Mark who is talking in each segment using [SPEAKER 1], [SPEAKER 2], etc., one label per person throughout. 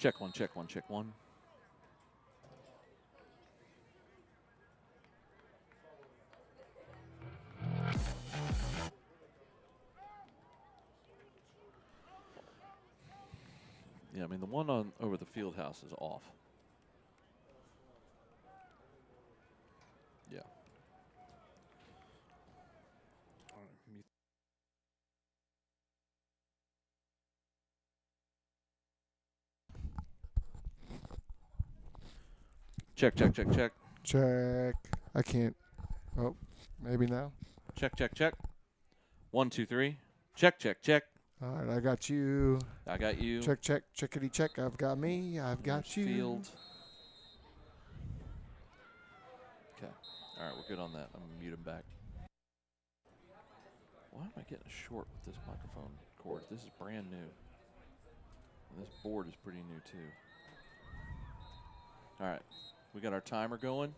[SPEAKER 1] Check one, check one, check one. Yeah, I mean, the one on over the field house is off. Yeah. Check, check, check, check.
[SPEAKER 2] Check. I can't. Oh, maybe now.
[SPEAKER 1] Check, check, check. 1, 2, 3. Check, check, check.
[SPEAKER 2] All right, I got you.
[SPEAKER 1] I got you.
[SPEAKER 2] Check, check, checkity check. I've got me. I've got
[SPEAKER 1] There's
[SPEAKER 2] you.
[SPEAKER 1] Field. Okay. All right, we're good on that. I'm going to mute him back. Why am I getting short with this microphone cord? This is brand new. And this board is pretty new, too. All right. We got our timer going.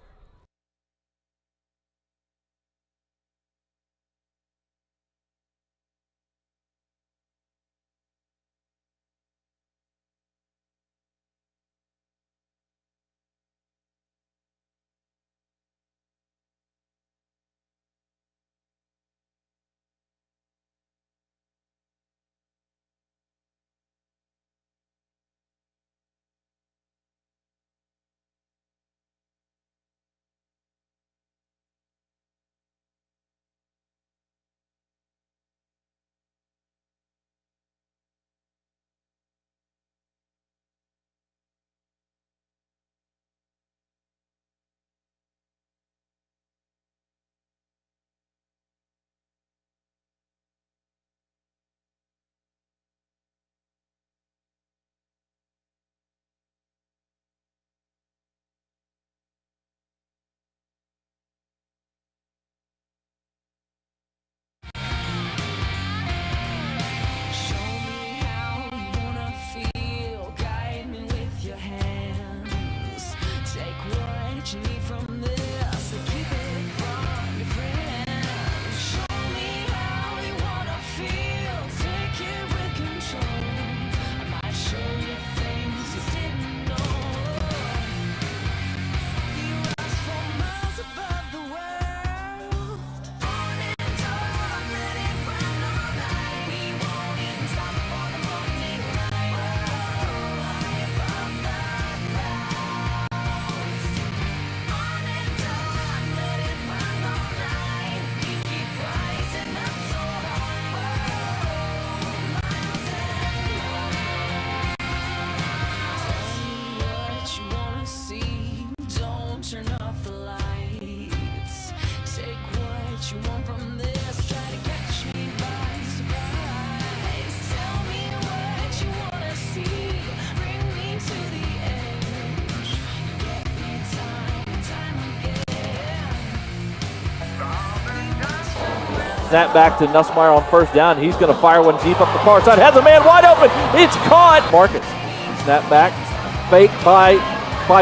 [SPEAKER 1] Snap back to Nussmeier on first down. He's going to fire one deep up the far side. Has a man wide open. It's caught. Marcus. Snap back. Fake by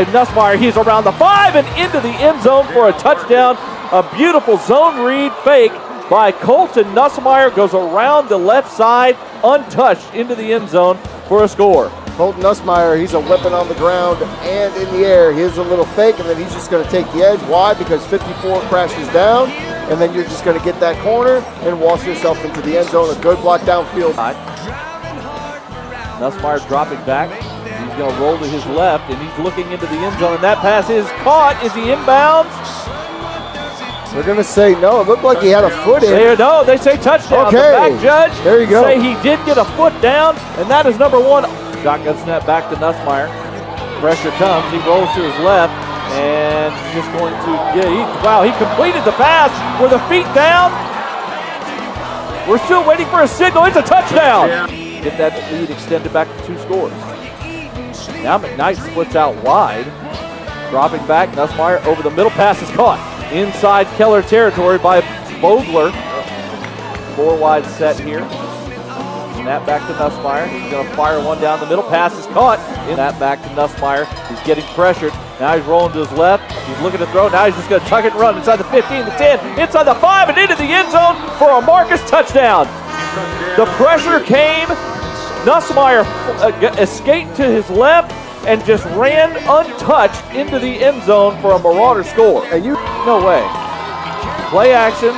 [SPEAKER 1] Nussmeier. He's around the 5 and into the end zone for a touchdown. A beautiful zone read fake by Colton Nussmeier. Goes around the left side untouched into the end zone for a score.
[SPEAKER 3] Colton Nussmeier, he's a weapon on the ground and in the air. Here's a little fake, and then he's just going to take the edge. Why? Because 54 crashes down, and then you're just going to get that corner and wash yourself into the end zone. A good block downfield.
[SPEAKER 1] Nussmeier dropping back. He's going to roll to his left, and he's looking into the end zone, and that pass is caught. Is he inbounds?
[SPEAKER 3] They're going to say no. It looked like he had a foot in.
[SPEAKER 1] No, they say touchdown.
[SPEAKER 3] Okay.
[SPEAKER 1] The back judge
[SPEAKER 3] there you go.
[SPEAKER 1] Say he did get a foot down, and that is number 1. Shotgun snap back to Nussmeier. Pressure comes. He rolls to his left, and he's just going to get. He completed the pass with the feet down. We're still waiting for a signal. It's a touchdown. Get that lead extended back to 2 scores. Now McKnight splits out wide. Dropping back, Nussmeier over the middle. Pass is caught. Inside Keller territory by Vogler. 4 wide set here. Snap back to Nussmeier. He's going to fire one down the middle. Pass is caught. Snap back to Nussmeier. He's getting pressured. Now he's rolling to his left. He's looking to throw. Now he's just going to tuck it and run inside the 15, the 10, inside the 5, and into the end zone for a Marcus touchdown. The pressure came Nussmeier escaped to his left and just ran untouched into the end zone for a Marauder score. And no way. Play action.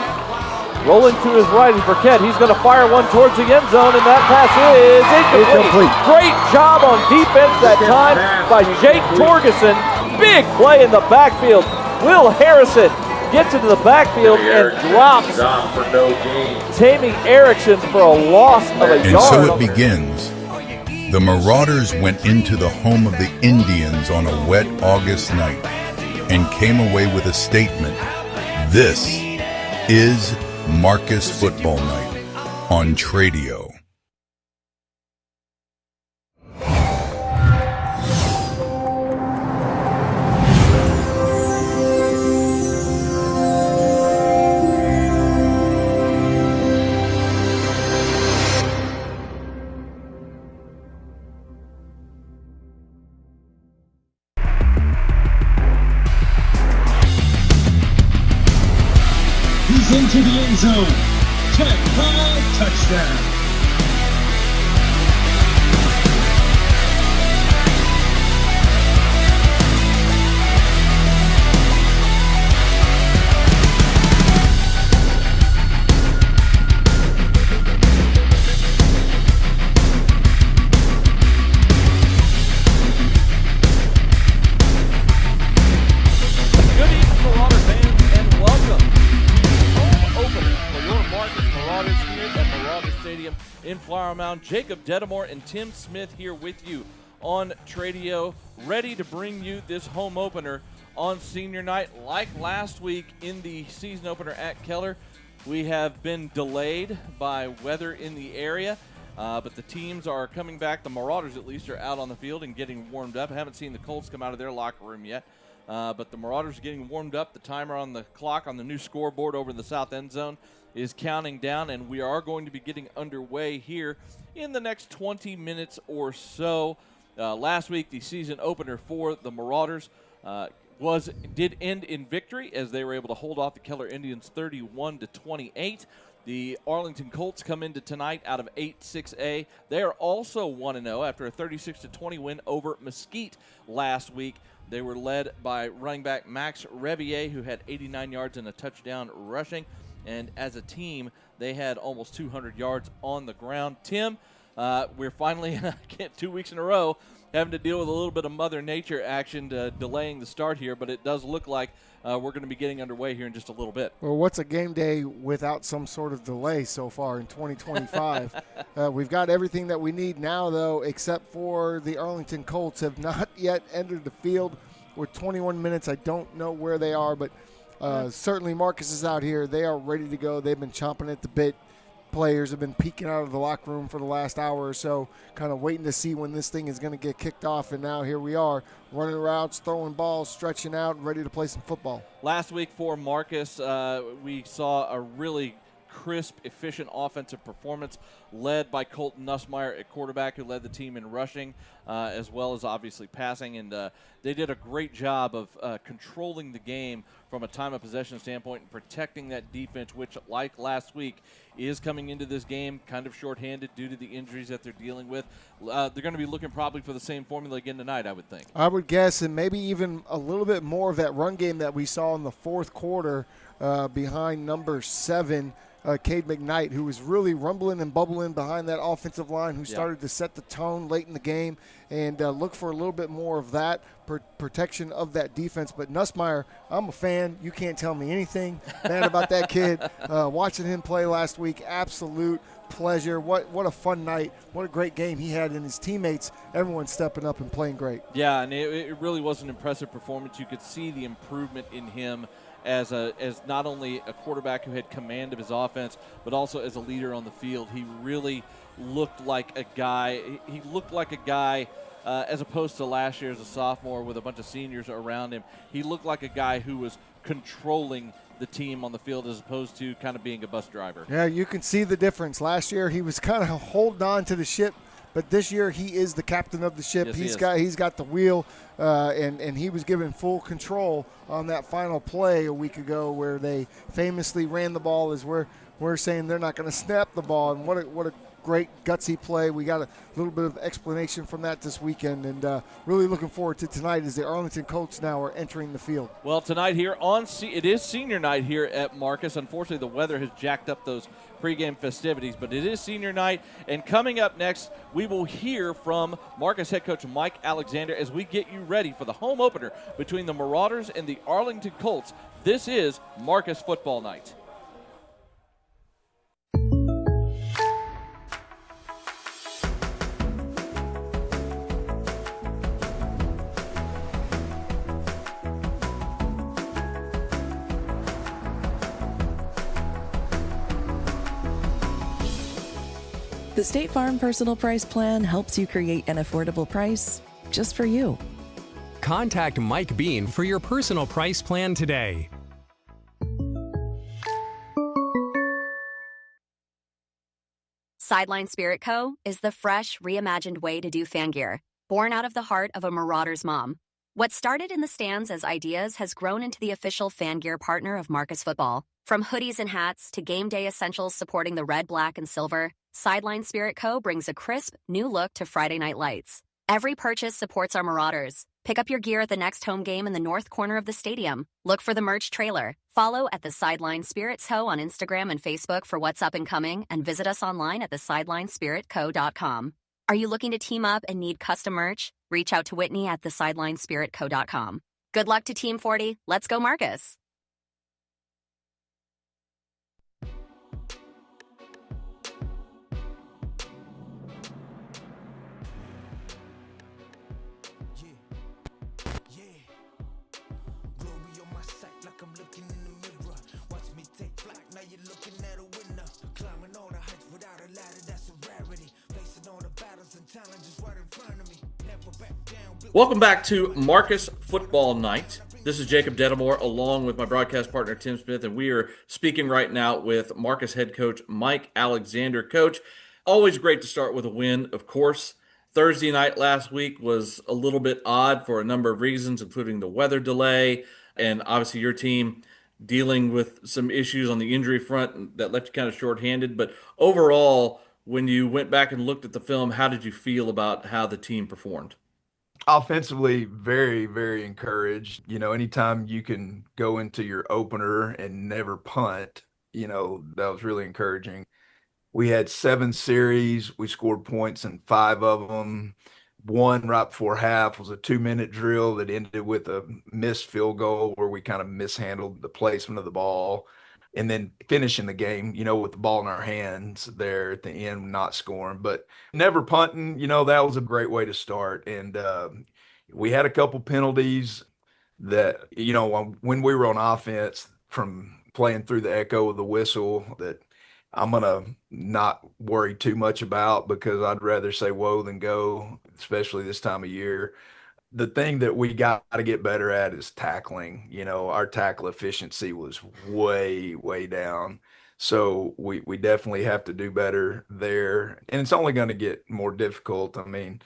[SPEAKER 1] Rolling to his right is Burkett. He's going to fire one towards the end zone, and that pass is incomplete. Great job on defense that time by Jake Torgerson. Big play in the backfield. Will Harrison gets into the backfield and drops Tammy Erickson for a loss of a yard.
[SPEAKER 4] And so it begins. The Marauders went into the home of the Indians on a wet August night and came away with a statement. This is Marcus Football Night on Tradio.
[SPEAKER 5] Into the end zone. 10-5 touchdown.
[SPEAKER 1] In Flower Mound, Jacob Dedamore and Tim Smith here with you on Tradio, ready to bring you this home opener on senior night. Like last week in the season opener at Keller, we have been delayed by weather in the area, but the teams are coming back. The Marauders, at least, are out on the field and getting warmed up. I haven't seen the Colts come out of their locker room yet, but the Marauders are getting warmed up. The timer on the clock on the new scoreboard over in the south end zone is counting down, and we are going to be getting underway here in the next 20 minutes or so. Last week, the season opener for the Marauders did end in victory as they were able to hold off the Keller Indians 31-28. The Arlington Colts come into tonight out of 8-6A. They are also 1-0 after a 36-20 win over Mesquite last week. They were led by running back Max Revier, who had 89 yards and a touchdown rushing. And as a team, they had almost 200 yards on the ground. Tim, we're finally, 2 weeks in a row, having to deal with a little bit of Mother Nature action delaying the start here, but it does look like we're going to be getting underway here in just a little bit.
[SPEAKER 2] Well, what's a game day without some sort of delay so far in 2025? We've got everything that we need now, though, except for the Arlington Colts have not yet entered the field. With 21 minutes, I don't know where they are, but certainly Marcus is out here. They are ready to go. They've been chomping at the bit. Players have been peeking out of the locker room for the last hour or so, kind of waiting to see when this thing is going to get kicked off. And now here we are, running routes, throwing balls, stretching out, ready to play some football.
[SPEAKER 1] Last week for Marcus, we saw a really crisp, efficient offensive performance led by Colton Nussmeier at quarterback, who led the team in rushing as well as obviously passing. And they did a great job of controlling the game from a time of possession standpoint and protecting that defense, which, like last week, is coming into this game kind of shorthanded due to the injuries that they're dealing with. They're going to be looking probably for the same formula again tonight, I would think. I
[SPEAKER 2] would guess, and maybe even a little bit more of that run game that we saw in the fourth quarter behind number 7, Cade McKnight, who was really rumbling and bubbling behind that offensive line, who started to set the tone late in the game, and look for a little bit more of that protection of that defense. But Nussmeier, I'm a fan. You can't tell me anything bad about that kid. Watching him play last week, absolute pleasure. What a fun night. What a great game he had, and his teammates, everyone stepping up and playing great.
[SPEAKER 1] Yeah, and it really was an impressive performance. You could see the improvement in him as not only a quarterback who had command of his offense, but also as a leader on the field. He really looked like a guy. He looked like a guy, as opposed to last year as a sophomore with a bunch of seniors around him. He looked like a guy who was controlling the team on the field as opposed to kind of being a bus driver.
[SPEAKER 2] Yeah, you can see the difference. Last year he was kind of holding on to the ship, but this year he is the captain of the ship.
[SPEAKER 1] Yes,
[SPEAKER 2] he's got the wheel, and he was given full control on that final play a week ago where they famously ran the ball as we're saying they're not going to snap the ball. And what a great gutsy play. We got a little bit of explanation from that this weekend, and really looking forward to tonight as the Arlington Colts now are entering the field.
[SPEAKER 1] Well, tonight here it is senior night here at Marcus. Unfortunately, the weather has jacked up those pregame festivities, but it is senior night. And coming up next, we will hear from Marcus head coach Mike Alexander as we get you ready for the home opener between the Marauders and the Arlington Colts. This is Marcus Football Night.
[SPEAKER 6] The State Farm Personal Price Plan helps you create an affordable price just for you.
[SPEAKER 7] Contact Mike Bean for your personal price plan today.
[SPEAKER 8] Sideline Spirit Co. is the fresh, reimagined way to do fan gear, born out of the heart of a Marauders mom. What started in the stands as ideas has grown into the official fan gear partner of Marcus Football. From hoodies and hats to game day essentials supporting the red, black, and silver, Sideline Spirit Co. brings a crisp, new look to Friday Night Lights. Every purchase supports our Marauders. Pick up your gear at the next home game in the north corner of the stadium. Look for the merch trailer. Follow at the Sideline Spirits Co. on Instagram and Facebook for what's up and coming, and visit us online at thesidelinespiritco.com. Are you looking to team up and need custom merch? Reach out to Whitney at thesidelinespiritco.com. Good luck to Team 40. Let's go, Marcus.
[SPEAKER 1] Welcome back to Marcus Football Night. This is Jacob Dedamore along with my broadcast partner Tim Smith, and we are speaking right now with Marcus head coach Mike Alexander. Coach, always great to start with a win, of course. Thursday night last week was a little bit odd for a number of reasons, including the weather delay, and obviously your team dealing with some issues on the injury front that left you kind of shorthanded. But overall, when you went back and looked at the film, how did you feel about how the team performed?
[SPEAKER 9] Offensively, very, very encouraged. Anytime you can go into your opener and never punt, that was really encouraging. We had 7 series. We scored points in 5 of them. One right before half was a 2-minute drill that ended with a missed field goal where we kind of mishandled the placement of the ball. And then finishing the game, with the ball in our hands there at the end, not scoring, but never punting, that was a great way to start. And we had a couple penalties that, when we were on offense from playing through the echo of the whistle, that I'm going to not worry too much about because I'd rather say whoa than go, especially this time of year. The thing that we got to get better at is tackling. Our tackle efficiency was way, way down. So we definitely have to do better there. And it's only going to get more difficult. I mean,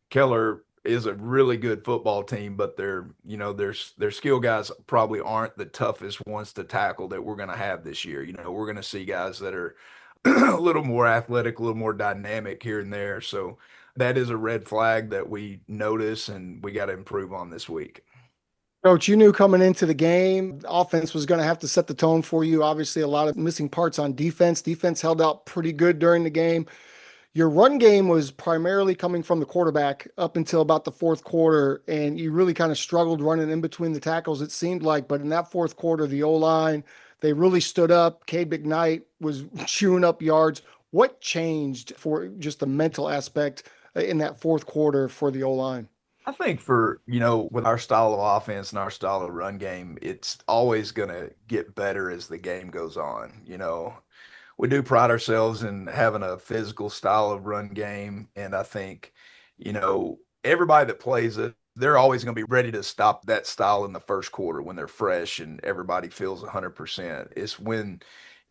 [SPEAKER 9] Keller is a really good football team, but their skill guys probably aren't the toughest ones to tackle that we're going to have this year. We're going to see guys that are a little more athletic, a little more dynamic here and there. So that is a red flag that we notice and we got to improve on this week.
[SPEAKER 2] Coach, you knew coming into the game, offense was going to have to set the tone for you. Obviously, a lot of missing parts on defense. Defense held out pretty good during the game. Your run game was primarily coming from the quarterback up until about the fourth quarter, and you really kind of struggled running in between the tackles, it seemed like. But in that fourth quarter, the O-line, they really stood up. Cade McKnight was chewing up yards. What changed for just the mental aspect in that fourth quarter for the O-line?
[SPEAKER 9] I think with our style of offense and our style of run game, it's always going to get better as the game goes on. We do pride ourselves in having a physical style of run game. And I think, everybody that plays it, they're always going to be ready to stop that style in the first quarter when they're fresh and everybody feels 100%.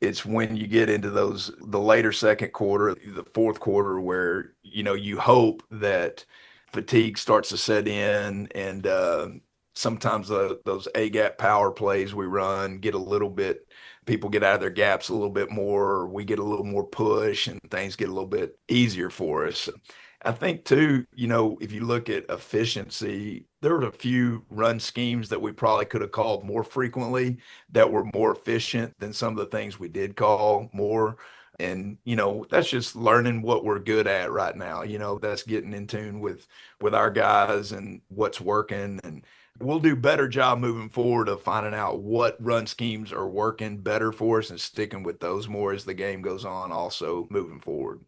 [SPEAKER 9] It's when you get into the later second quarter, the fourth quarter, where, you hope that fatigue starts to set in and sometimes those A-gap power plays we run get a little bit people get out of their gaps a little bit more, or we get a little more push and things get a little bit easier for us. I think too, if you look at efficiency, there were a few run schemes that we probably could have called more frequently that were more efficient than some of the things we did call more. And, that's just learning what we're good at right now. That's getting in tune with our guys and what's working. And we'll do better job moving forward of finding out what run schemes are working better for us and sticking with those more as the game goes on, also moving forward.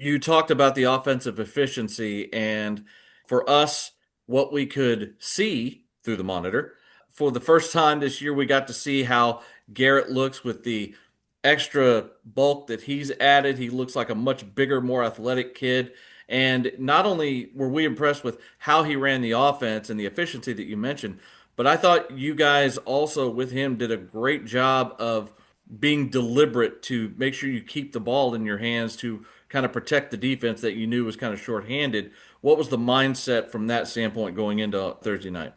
[SPEAKER 1] You talked about the offensive efficiency, and for us, what we could see through the monitor. For the first time this year, we got to see how Garrett looks with the extra bulk that he's added. He looks like a much bigger, more athletic kid. And not only were we impressed with how he ran the offense and the efficiency that you mentioned, but I thought you guys also with him did a great job of being deliberate to make sure you keep the ball in your hands to kind of protect the defense that you knew was kind of shorthanded. What was the mindset from that standpoint going into Thursday night?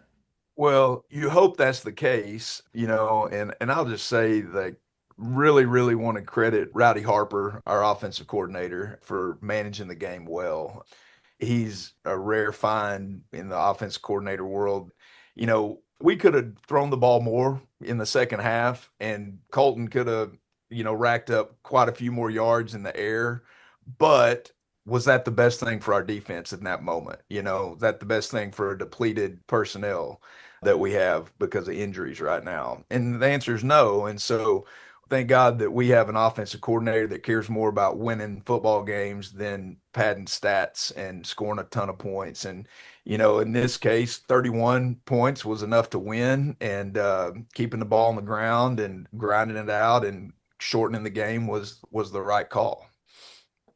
[SPEAKER 9] Well, you hope that's the case, and I'll just say that really, really want to credit Rowdy Harper, our offensive coordinator, for managing the game well. He's a rare find in the offensive coordinator world. We could have thrown the ball more in the second half, and Colton could have, racked up quite a few more yards in the air. But was that the best thing for our defense in that moment? That the best thing for a depleted personnel that we have because of injuries right now? And the answer is no. And so thank God that we have an offensive coordinator that cares more about winning football games than padding stats and scoring a ton of points. And, in this case, 31 points was enough to win, and keeping the ball on the ground and grinding it out and shortening the game was the right call.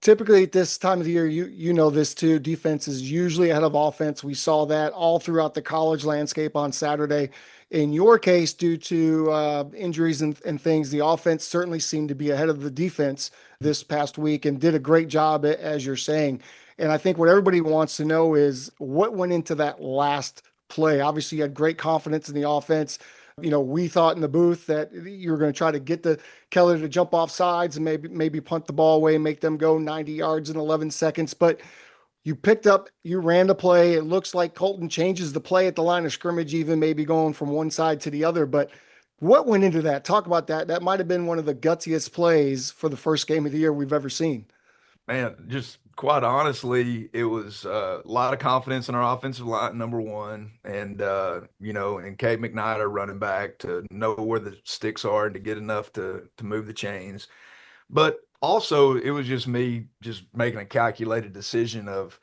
[SPEAKER 2] Typically at this time of the year, you know this too, defense is usually ahead of offense. We saw that all throughout the college landscape on Saturday. In your case, due to injuries and things, the offense certainly seemed to be ahead of the defense this past week and did a great job, as you're saying. And I think what everybody wants to know is what went into that last play. Obviously, you had great confidence in the offense. We thought in the booth that you were going to try to get the Keller to jump off sides and maybe punt the ball away and make them go 90 yards in 11 seconds. But you ran the play. It looks like Colton changes the play at the line of scrimmage, even maybe going from one side to the other. But what went into that? Talk about that. That might have been one of the gutsiest plays for the first game of the year we've ever seen.
[SPEAKER 9] Man, just quite honestly, it was a lot of confidence in our offensive line, number one, and and Cade McKnight, our running back, to know where the sticks are and to get enough to move the chains. But also, it was just me just making a calculated decision of,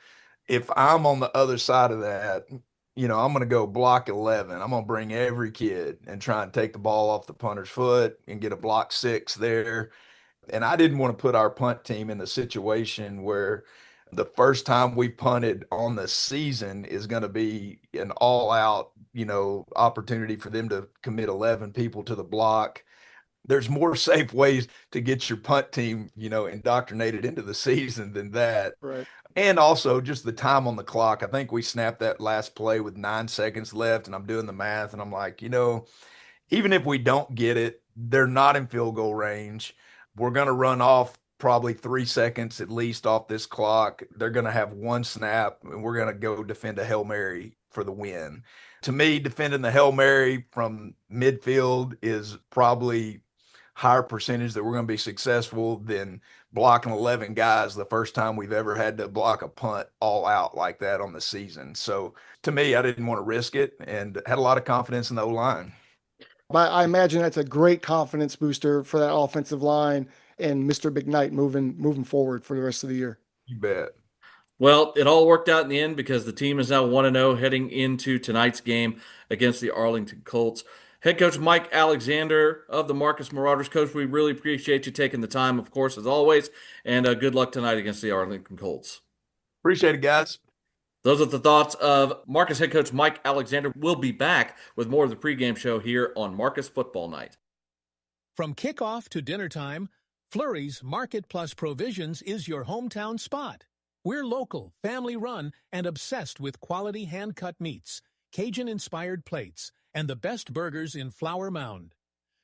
[SPEAKER 9] if I'm on the other side of that, I'm going to go block 11. I'm going to bring every kid and try and take the ball off the punter's foot and get a block 6 there. And I didn't want to put our punt team in a situation where the first time we punted on the season is going to be an all-out, opportunity for them to commit 11 people to the block. There's more safe ways to get your punt team, indoctrinated into the season than that.
[SPEAKER 2] Right.
[SPEAKER 9] And also just the time on the clock. I think we snapped that last play with 9 seconds left, and I'm doing the math, and I'm like, even if we don't get it, they're not in field goal range. We're going to run off probably 3 seconds at least off this clock. They're going to have one snap, and we're going to go defend a Hail Mary for the win. To me, defending the Hail Mary from midfield is probably higher percentage that we're going to be successful than blocking 11 guys the first time we've ever had to block a punt all out like that on the season. So to me, I didn't want to risk it and had a lot of confidence in the O-line.
[SPEAKER 2] But I imagine that's a great confidence booster for that offensive line and Mr. McKnight moving forward for the rest of the year.
[SPEAKER 9] You bet.
[SPEAKER 1] Well, it all worked out in the end because the team is now 1-0 heading into tonight's game against the Arlington Colts. Head coach Mike Alexander of the Marcus Marauders. Coach, we really appreciate you taking the time, of course, as always, and good luck tonight against the Arlington Colts.
[SPEAKER 9] Appreciate it, guys.
[SPEAKER 1] Those are the thoughts of Marcus head coach Mike Alexander. We'll be back with more of the pregame show here on Marcus Football Night.
[SPEAKER 10] From kickoff to dinner time, Flurry's Market Plus Provisions is your hometown spot. We're local, family-run, and obsessed with quality hand-cut meats, Cajun-inspired plates, and the best burgers in Flower Mound.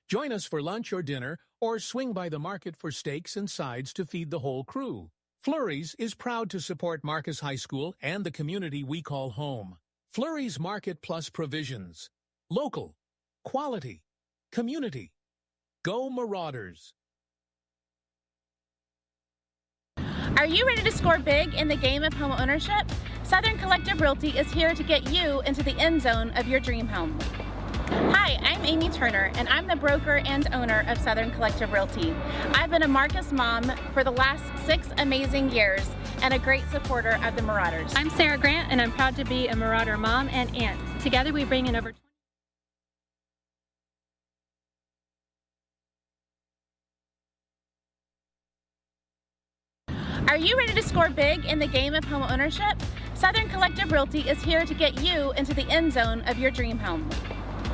[SPEAKER 10] Join us for lunch or dinner, or swing by the market for steaks and sides to feed the whole crew. Flurry's is proud to support Marcus High School and the community we call home. Flurry's Market Plus Provisions. Local. Quality. Community. Go Marauders.
[SPEAKER 11] Are you ready to score big in the game of home ownership? Southern Collective Realty is here to get you into the end zone of your dream home. Hi, I'm Amy Turner, and I'm the broker and owner of Southern Collective Realty. I've been a Marcus mom for the last 6 amazing years and a great supporter of the Marauders.
[SPEAKER 12] I'm Sarah Grant, and I'm proud to be a Marauder mom and aunt. Together we bring in over 20.
[SPEAKER 11] Are you ready to score big in the game of home ownership? Southern Collective Realty is here to get you into the end zone of your dream home.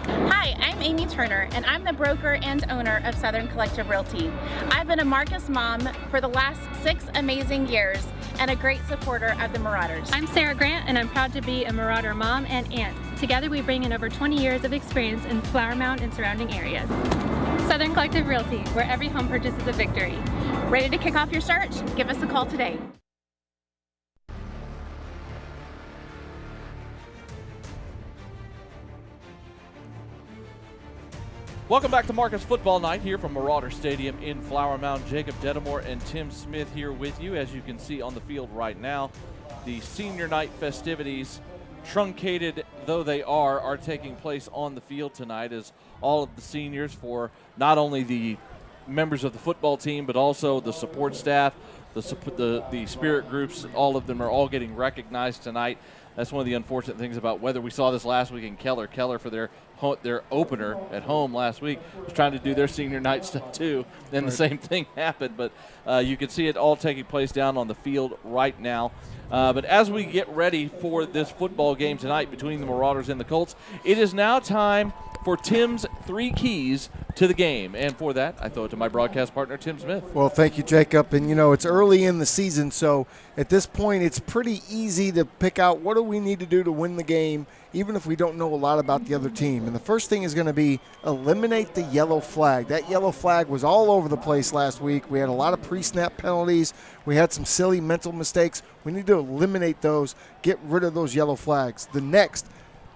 [SPEAKER 11] Hi, I'm Amy Turner, and I'm the broker and owner of Southern Collective Realty. I've been a Marcus mom for the last 6 amazing years and a great supporter of the Marauders.
[SPEAKER 12] I'm Sarah Grant, and I'm proud to be a Marauder mom and aunt. Together we bring in over 20 years of experience in Flower Mound and surrounding areas. Southern Collective Realty, where every home purchase is a victory.
[SPEAKER 11] Ready to kick off your search? Give us a call today.
[SPEAKER 1] Welcome back to Marcus Football Night here from Marauder Stadium in Flower Mound. Jacob Dedamore and Tim Smith here with you. As you can see on the field right now, the senior night festivities, truncated though they are taking place on the field tonight as all of the seniors for not only the members of the football team but also the support staff, the spirit groups, all of them are all getting recognized tonight. That's one of the unfortunate things about weather. We saw this last week in Keller. Keller, for their opener at home last week, was trying to do their senior night stuff too. Then the same thing happened. But you can see it all taking place down on the field right now. But as we get ready for this football game tonight between the Marauders and the Colts, it is now time for Tim's 3 keys to the game. And for that, I throw it to my broadcast partner, Tim Smith.
[SPEAKER 2] Well, thank you, Jacob. And, it's early in the season, so at this point it's pretty easy to pick out what do we need to do to win the game, even if we don't know a lot about the other team. And the first thing is going to be eliminate the yellow flag. That yellow flag was all over the place last week. We had a lot of pre-snap penalties. We had some silly mental mistakes. We need to eliminate those, get rid of those yellow flags. The next,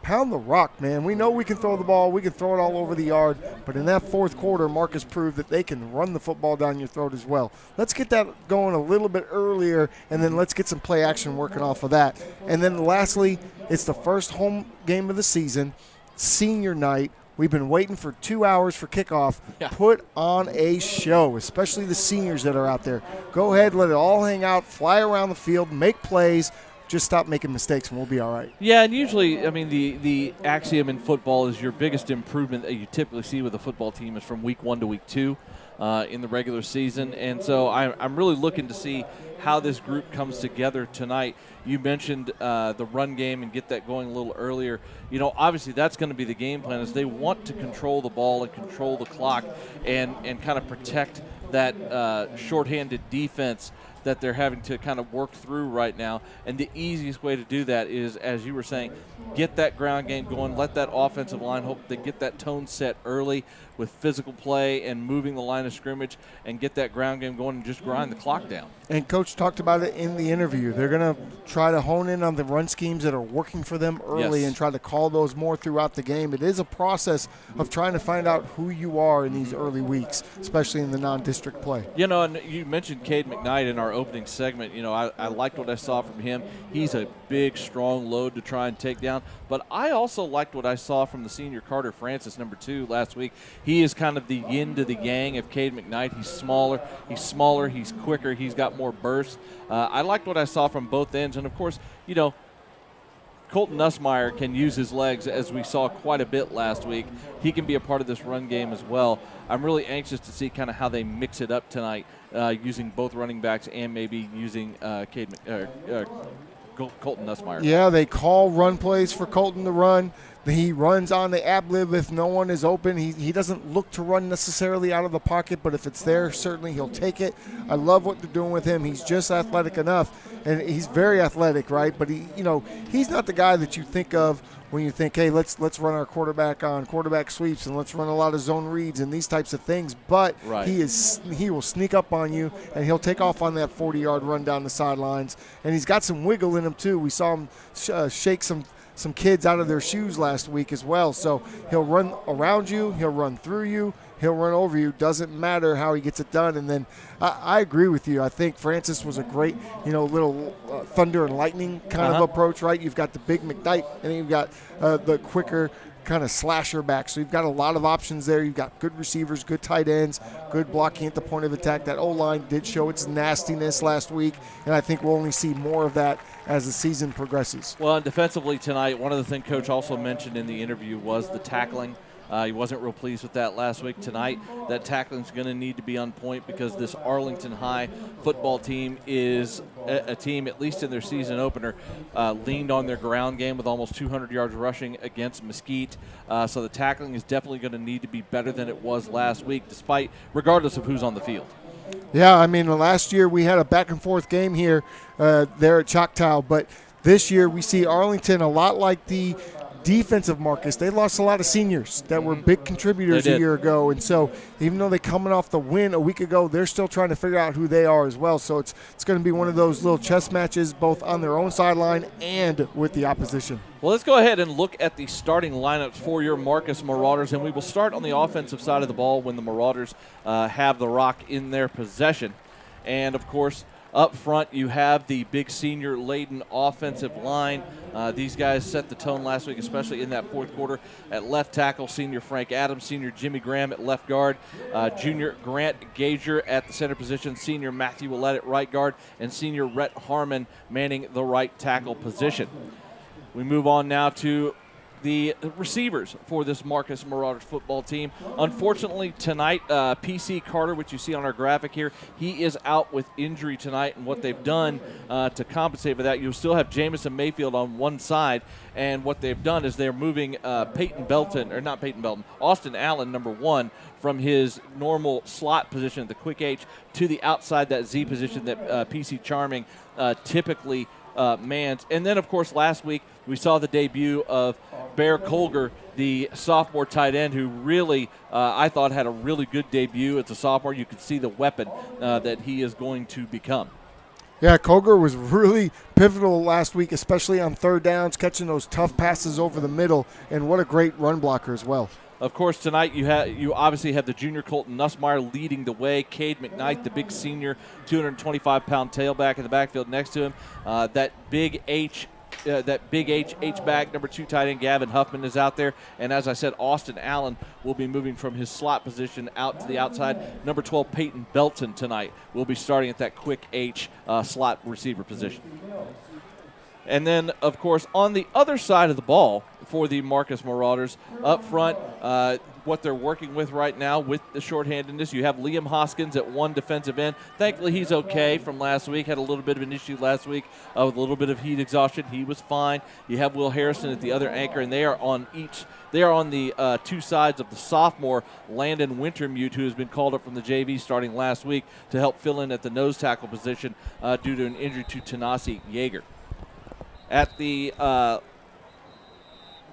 [SPEAKER 2] pound the rock, man. We know we can throw the ball. We can throw it all over the yard. But in that fourth quarter, Marcus proved that they can run the football down your throat as well. Let's get that going a little bit earlier, and then let's get some play action working off of that. And then lastly, it's the first home game of the season, senior night. We've been waiting for 2 hours for kickoff. Yeah. Put on a show, especially the seniors that are out there. Go ahead, let it all hang out, fly around the field, make plays. Just stop making mistakes and we'll be all right.
[SPEAKER 1] Yeah, and usually, the axiom in football is your biggest improvement that you typically see with a football team is from week 1 to week 2 in the regular season. And so I'm really looking to see how this group comes together tonight. You mentioned the run game and get that going a little earlier. Obviously that's going to be the game plan is they want to control the ball and control the clock and kind of protect that shorthanded defense that they're having to kind of work through right now. And the easiest way to do that is, as you were saying, get that ground game going, let that offensive line hope they get that tone set early with physical play and moving the line of scrimmage and get that ground game going and just grind the clock down.
[SPEAKER 2] And Coach talked about it in the interview. They're going to try to hone in on the run schemes that are working for them early and try to call those more throughout the game. It is a process of trying to find out who you are in these early weeks, especially in the non-district play.
[SPEAKER 1] And you mentioned Cade McKnight in our opening segment. I liked what I saw from him. He's a big, strong load to try and take down. But I also liked what I saw from the senior Carter Francis, number 2, last week. He is kind of the yin to the yang of Cade McKnight. He's smaller, he's quicker, he's got more burst. I liked what I saw from both ends. And, of course, Colton Nussmeier can use his legs, as we saw quite a bit last week. He can be a part of this run game as well. I'm really anxious to see kind of how they mix it up tonight, using both running backs and maybe using Colton Nussmeier.
[SPEAKER 2] Yeah, they call run plays for Colton to run. He runs on the ad-lib if no one is open. He doesn't look to run necessarily out of the pocket, but if it's there, certainly he'll take it. I love what they're doing with him. He's just athletic enough, and he's very athletic, right? But he's not the guy that you think of when you think, hey, let's run our quarterback on quarterback sweeps and let's run a lot of zone reads and these types of things. But he will sneak up on you, and he'll take off on that 40-yard run down the sidelines. And he's got some wiggle in him too. We saw him shake some kids out of their shoes last week as well. So he'll run around you, he'll run through you, he'll run over you. Doesn't matter how he gets it done. And then I agree with you. I think Francis was a great, little thunder and lightning kind of approach, right? You've got the big McKnight, and then you've got the quicker kind of slasher back. So you've got a lot of options there. You've got good receivers, good tight ends, good blocking at the point of attack. That O-line did show its nastiness last week, and I think we'll only see more of that as the season progresses.
[SPEAKER 1] Well, and defensively tonight, one of the things Coach also mentioned in the interview was the tackling. He wasn't real pleased with that last week. Tonight, that tackling is going to need to be on point because this Arlington High football team is a team, at least in their season opener, leaned on their ground game with almost 200 yards rushing against Mesquite. So the tackling is definitely going to need to be better than it was last week, regardless of who's on the field.
[SPEAKER 2] Yeah, I mean, last year we had a back-and-forth game here there at Choctaw, but this year we see Arlington a lot like the defensive Marcus. They lost a lot of seniors that were big contributors a year ago, and so even though they're coming off the win a week ago, they're still trying to figure out who they are as well. So it's going to be one of those little chess matches both on their own sideline and with the opposition.
[SPEAKER 1] Well, let's go ahead and look at the starting lineups for your Marcus Marauders, and we will start on the offensive side of the ball when the Marauders have the rock in their possession. And, of course, up front, you have the big senior-laden offensive line. These guys set the tone last week, especially in that fourth quarter. At left tackle, senior Frank Adams, senior Jimmy Graham at left guard, junior Grant Gager at the center position, senior Matthew Willett at right guard, and senior Rhett Harmon manning the right tackle position. We move on now to the receivers for this Marcus Marauders football team. Unfortunately, tonight, PC Carter, which you see on our graphic here, he is out with injury tonight, and what they've done to compensate for that, you'll still have Jamison Mayfield on one side, and what they've done is they're moving Austin Allen, number 1, from his normal slot position at the quick H to the outside that Z position that PC Charming typically mans. And then, of course, last week we saw the debut of Bear Colger, the sophomore tight end, who really, I thought, had a really good debut as a sophomore. You could see the weapon that he is going to become.
[SPEAKER 2] Yeah, Colger was really pivotal last week, especially on third downs, catching those tough passes over the middle, and what a great run blocker as well.
[SPEAKER 1] Of course, tonight you obviously have the junior Colton Nussmeier leading the way. Cade McKnight, the big senior, 225-pound tailback in the backfield next to him. That big H-back, number 2 tight end Gavin Huffman is out there. And as I said, Austin Allen will be moving from his slot position out to the outside. Number 12, Peyton Belton tonight will be starting at that quick H slot receiver position. And then, of course, on the other side of the ball for the Marcus Marauders, up front, what they're working with right now with the shorthandedness, you have Liam Hoskins at one defensive end. Thankfully, he's okay from last week. Had a little bit of an issue last week with a little bit of heat exhaustion. He was fine. You have Will Harrison at the other anchor, and they are on the two sides of the sophomore Landon Wintermute, who has been called up from the JV starting last week to help fill in at the nose tackle position due to an injury to Tanasi Yeager. At the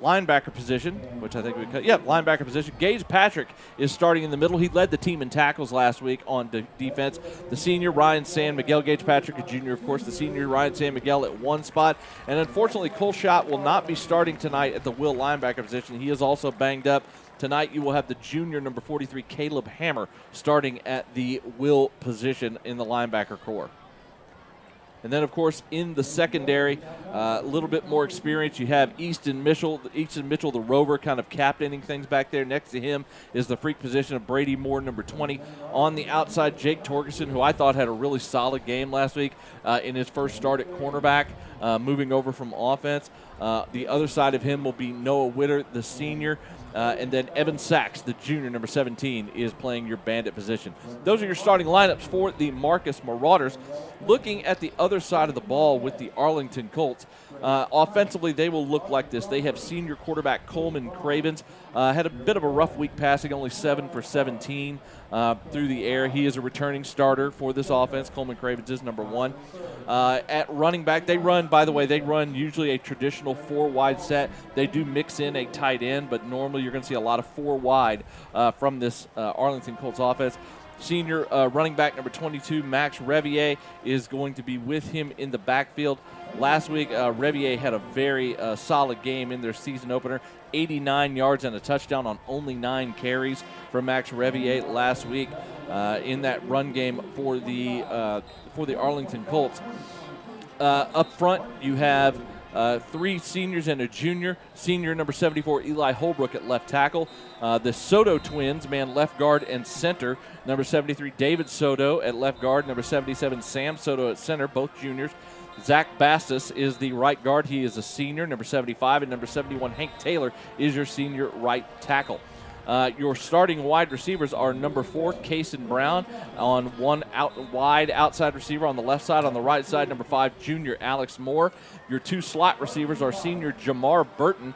[SPEAKER 1] linebacker position, which I think linebacker position, Gage Patrick is starting in the middle. He led the team in tackles last week on defense. The senior Ryan San Miguel, Gage Patrick, a junior, of course, the senior Ryan San Miguel at one spot. And unfortunately, Cole Schott will not be starting tonight at the will linebacker position. He is also banged up. Tonight you will have the junior number 43, Caleb Hammer, starting at the will position in the linebacker corps. And then, of course, in the secondary, a little bit more experience. You have Easton Mitchell, the rover, kind of captaining things back there. Next to him is the freak position of Brady Moore, number 20. On the outside, Jake Torgerson, who I thought had a really solid game last week in his first start at cornerback, moving over from offense. The other side of him will be Noah Witter, the senior. And then Evan Sachs, the junior, number 17, is playing your bandit position. Those are your starting lineups for the Marcus Marauders. Looking at the other side of the ball with the Arlington Colts, offensively they will look like this. They have senior quarterback Coleman Cravens. Had a bit of a rough week passing, only 7 for 17 through the air. He is a returning starter for this offense. Coleman Cravens is number 1. At running back, they run usually a traditional 4-wide set. They do mix in a tight end, but normally you're going to see a lot of 4-wide from this Arlington Colts offense. Senior running back number 22, Max Revier, is going to be with him in the backfield. Last week, Revier had a very solid game in their season opener. 89 yards and a touchdown on only 9 carries for Max Revier last week in that run game for the Arlington Colts. Up front, you have 3 seniors and a junior. Senior number 74, Eli Holbrook at left tackle. The Soto twins man left guard and center. Number 73, David Soto at left guard. Number 77, Sam Soto at center, both juniors. Zach Bastis is the right guard. He is a senior, number 75. And number 71, Hank Taylor, is your senior right tackle. Your starting wide receivers are number 4, Cason Brown, on one wide outside receiver on the left side. On the right side, number 5, junior Alex Moore. Your 2 slot receivers are senior Jamar Burton.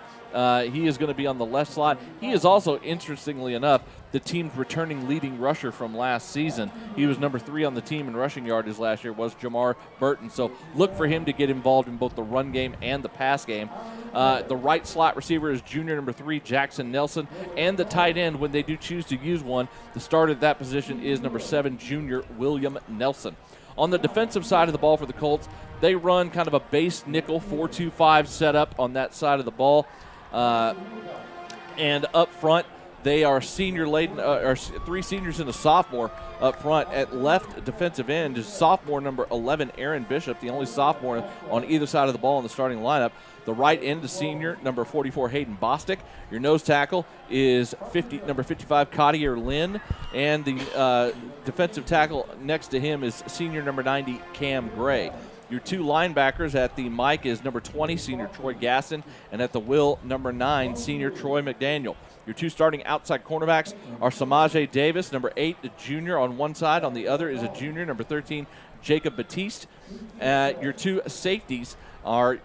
[SPEAKER 1] He is going to be on the left slot. He is also, interestingly enough, the team's returning leading rusher from last season. He was number 3 on the team in rushing yardage last year, was Jamar Burton. So look for him to get involved in both the run game and the pass game. The right slot receiver is junior number 3, Jackson Nelson. And the tight end, when they do choose to use one, the starter at that position is number 7, junior William Nelson. On the defensive side of the ball for the Colts, they run kind of a base nickel 4-2-5 setup on that side of the ball. And up front, they are senior laden, or 3 seniors and a sophomore up front. At left defensive end is sophomore number 11, Aaron Bishop, the only sophomore on either side of the ball in the starting lineup. The right end is senior number 44, Hayden Bostic. Your nose tackle is number 55, Cottier Lynn. And the defensive tackle next to him is senior number 90, Cam Gray. Your 2 linebackers at the mic is number 20, senior Troy Gasson, and at the will, number 9, senior Troy McDaniel. Your 2 starting outside cornerbacks are Samaje Davis, number 8, a junior on one side. On the other is a junior, number 13, Jacob Batiste. Your 2 safeties are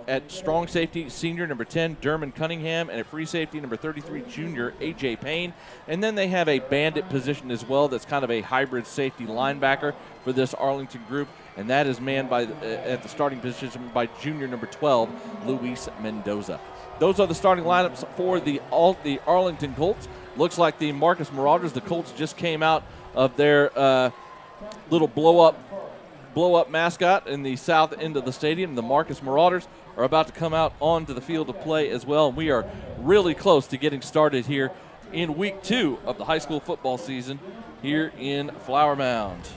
[SPEAKER 1] at strong safety, senior number 10, Dermon Cunningham, and at free safety, number 33, junior A.J. Payne. And then they have a bandit position as well that's kind of a hybrid safety linebacker for this Arlington group, and that is manned by at the starting position by junior number 12, Luis Mendoza. Those are the starting lineups for the Arlington Colts. Looks like the Marcus Marauders, the Colts just came out of their little blow-up mascot in the south end of the stadium. The Marcus Marauders are about to come out onto the field to play as well. And we are really close to getting started here in week 2 of the high school football season here in Flower Mound.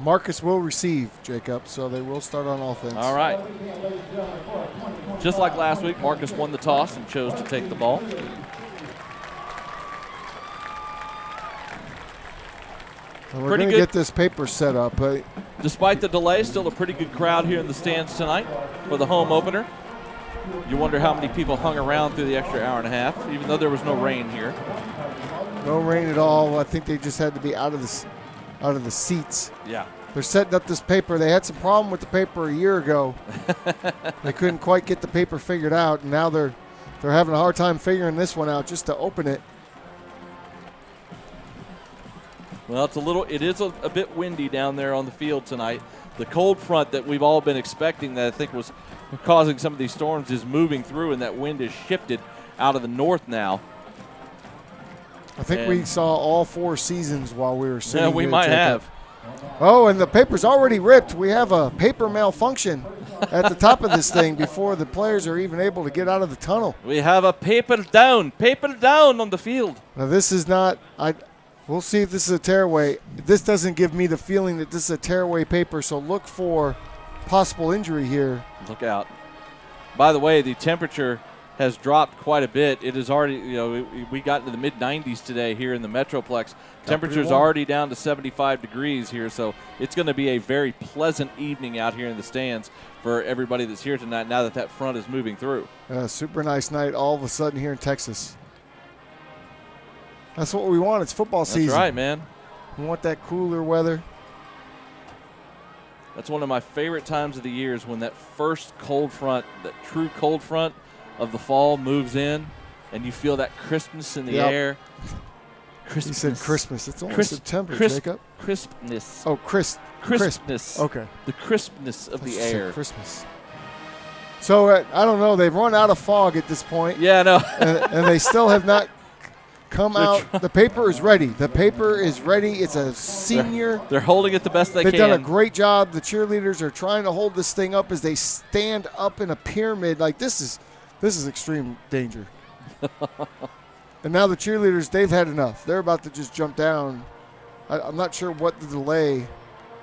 [SPEAKER 2] Marcus will receive, Jacob, so they will start on offense.
[SPEAKER 1] All right. Just like last week, Marcus won the toss and chose to take the ball.
[SPEAKER 2] And we're going to get this paper set up.
[SPEAKER 1] Despite the delay, still a pretty good crowd here in the stands tonight for the home opener. You wonder how many people hung around through the extra hour and a half, even though there was no rain here.
[SPEAKER 2] No rain at all. I think they just had to be out of the seats.
[SPEAKER 1] Yeah.
[SPEAKER 2] They're setting up this paper. They had some problem with the paper a year ago. They couldn't quite get the paper figured out, and now they're having a hard time figuring this one out just to open it.
[SPEAKER 1] Well, it is a bit windy down there on the field tonight. The cold front that we've all been expecting that I think was causing some of these storms is moving through, and that wind is shifted out of the north now.
[SPEAKER 2] I think we saw all 4 seasons while we were sitting here.
[SPEAKER 1] Yeah, we might have.
[SPEAKER 2] Oh, and the paper's already ripped. We have a paper malfunction at the top of this thing before the players are even able to get out of the tunnel.
[SPEAKER 1] We have a paper down on the field.
[SPEAKER 2] Now, this is not we'll see if this is a tearaway. This doesn't give me the feeling that this is a tearaway paper, so look for possible injury here.
[SPEAKER 1] Look out. By the way, the temperature has dropped quite a bit. It is already, we got into the mid-90s today here in the Metroplex. Temperature's already down to 75 degrees here, so it's going to be a very pleasant evening out here in the stands for everybody that's here tonight now that front is moving through.
[SPEAKER 2] Super nice night all of a sudden here in Texas. That's what we want. It's football season.
[SPEAKER 1] That's right, man.
[SPEAKER 2] We want that cooler weather.
[SPEAKER 1] That's one of my favorite times of the year is when that first cold front, that true cold front of the fall moves in, and you feel that crispness in the air. Crispness.
[SPEAKER 2] You said Christmas. It's only September, Jacob.
[SPEAKER 1] Crispness.
[SPEAKER 2] Oh,
[SPEAKER 1] crispness.
[SPEAKER 2] Okay.
[SPEAKER 1] The crispness of the air.
[SPEAKER 2] Christmas. So, I don't know. They've run out of fog at this point.
[SPEAKER 1] Yeah, no.
[SPEAKER 2] and they still have not come out. The paper is ready. The paper is ready. It's a senior.
[SPEAKER 1] They're holding it the best they can.
[SPEAKER 2] They've done a great job. The cheerleaders are trying to hold this thing up as they stand up in a pyramid. Like, this is extreme danger. And now the cheerleaders, they've had enough. They're about to just jump down. I'm not sure what the delay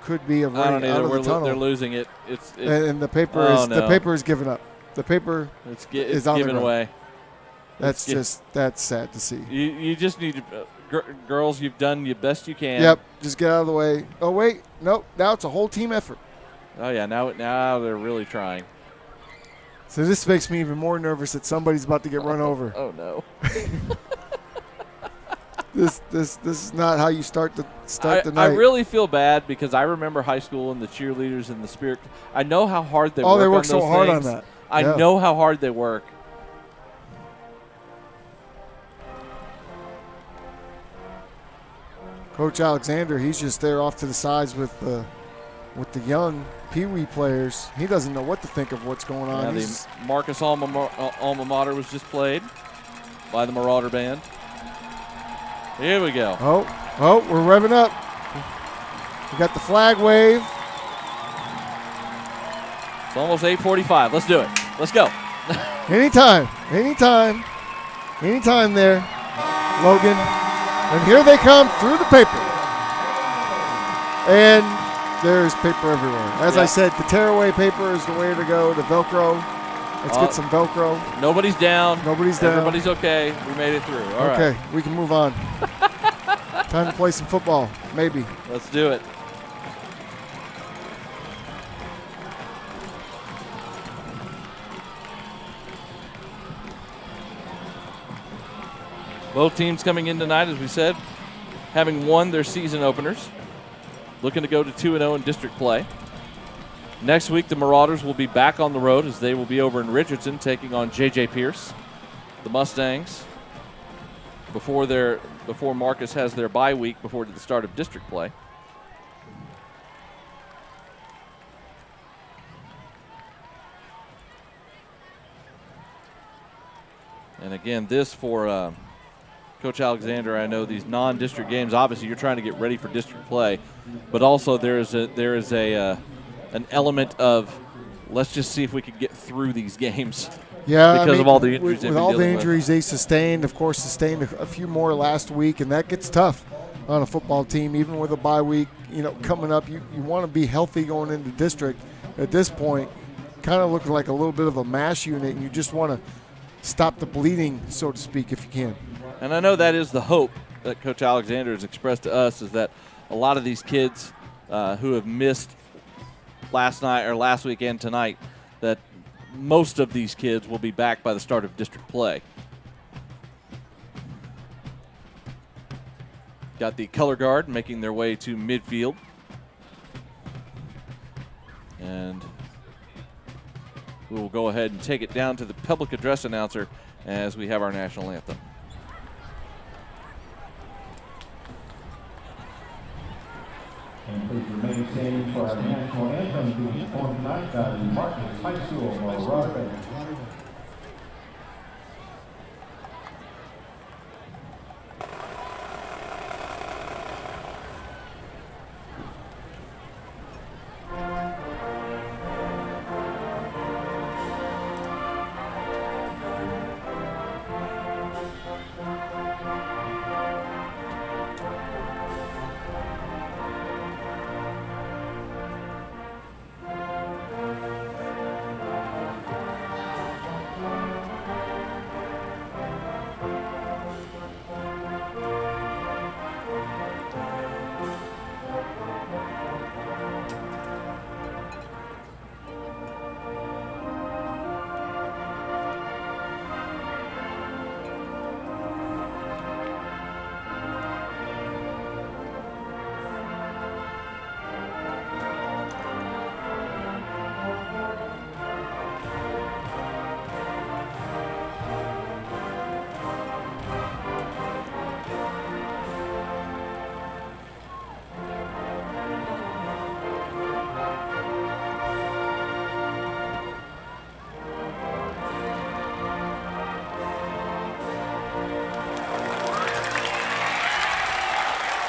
[SPEAKER 2] could be of running out of the tunnel.
[SPEAKER 1] They're losing it.
[SPEAKER 2] And the paper the paper is giving up. The paper is on
[SPEAKER 1] giving away.
[SPEAKER 2] That's sad to see.
[SPEAKER 1] You just need to, girls. You've done your best you can.
[SPEAKER 2] Yep. Just get out of the way. Oh wait, nope. Now it's a whole team effort.
[SPEAKER 1] Oh yeah. Now they're really trying.
[SPEAKER 2] So this makes me even more nervous that somebody's about to get run over.
[SPEAKER 1] Oh no.
[SPEAKER 2] This is not how you start the night.
[SPEAKER 1] I really feel bad because I remember high school and the cheerleaders and the spirit. I know how hard they work.
[SPEAKER 2] They work
[SPEAKER 1] on
[SPEAKER 2] so
[SPEAKER 1] those
[SPEAKER 2] hard
[SPEAKER 1] things.
[SPEAKER 2] on that.
[SPEAKER 1] I know how hard they work.
[SPEAKER 2] Coach Alexander, he's just there off to the sides with the young Pee Wee players. He doesn't know what to think of what's going on.
[SPEAKER 1] The Marcus alma mater was just played by the Marauder band. Here we go.
[SPEAKER 2] Oh, we're revving up. We got the flag wave.
[SPEAKER 1] It's almost 8:45. Let's do it. Let's go.
[SPEAKER 2] Anytime there, Logan. And here they come through the paper. And there's paper everywhere. As I said, the tearaway paper is the way to go, the Velcro. Let's get some Velcro.
[SPEAKER 1] Nobody's down.
[SPEAKER 2] Everybody's
[SPEAKER 1] okay. We made it through. All right.
[SPEAKER 2] Okay, we can move on. Time to play some football, maybe.
[SPEAKER 1] Let's do it. Both teams coming in tonight, as we said, having won their season openers, looking to go to 2-0 in district play. Next week, the Marauders will be back on the road as they will be over in Richardson taking on J.J. Pierce, the Mustangs, before Marcus has their bye week before the start of district play. And again, this for Coach Alexander, I know these non-district games, obviously you're trying to get ready for district play, but also there is an element of let's just see if we can get through these games.
[SPEAKER 2] Yeah,
[SPEAKER 1] because of all the injuries
[SPEAKER 2] with all the injuries they sustained, of course, sustained a few more last week, and that gets tough on a football team, even with a bye week. Coming up, you want to be healthy going into district. At this point, kind of looking like a little bit of a mash unit, and you just want to stop the bleeding, so to speak, if you can.
[SPEAKER 1] And I know that is the hope that Coach Alexander has expressed to us, is that a lot of these kids who have missed last week and tonight, that most of these kids will be back by the start of district play. Got the color guard making their way to midfield. And we will go ahead and take it down to the public address announcer as we have our national anthem.
[SPEAKER 13] And please remain standing for our national anthem to be performed tonight by the Marcus High School Marauder Band.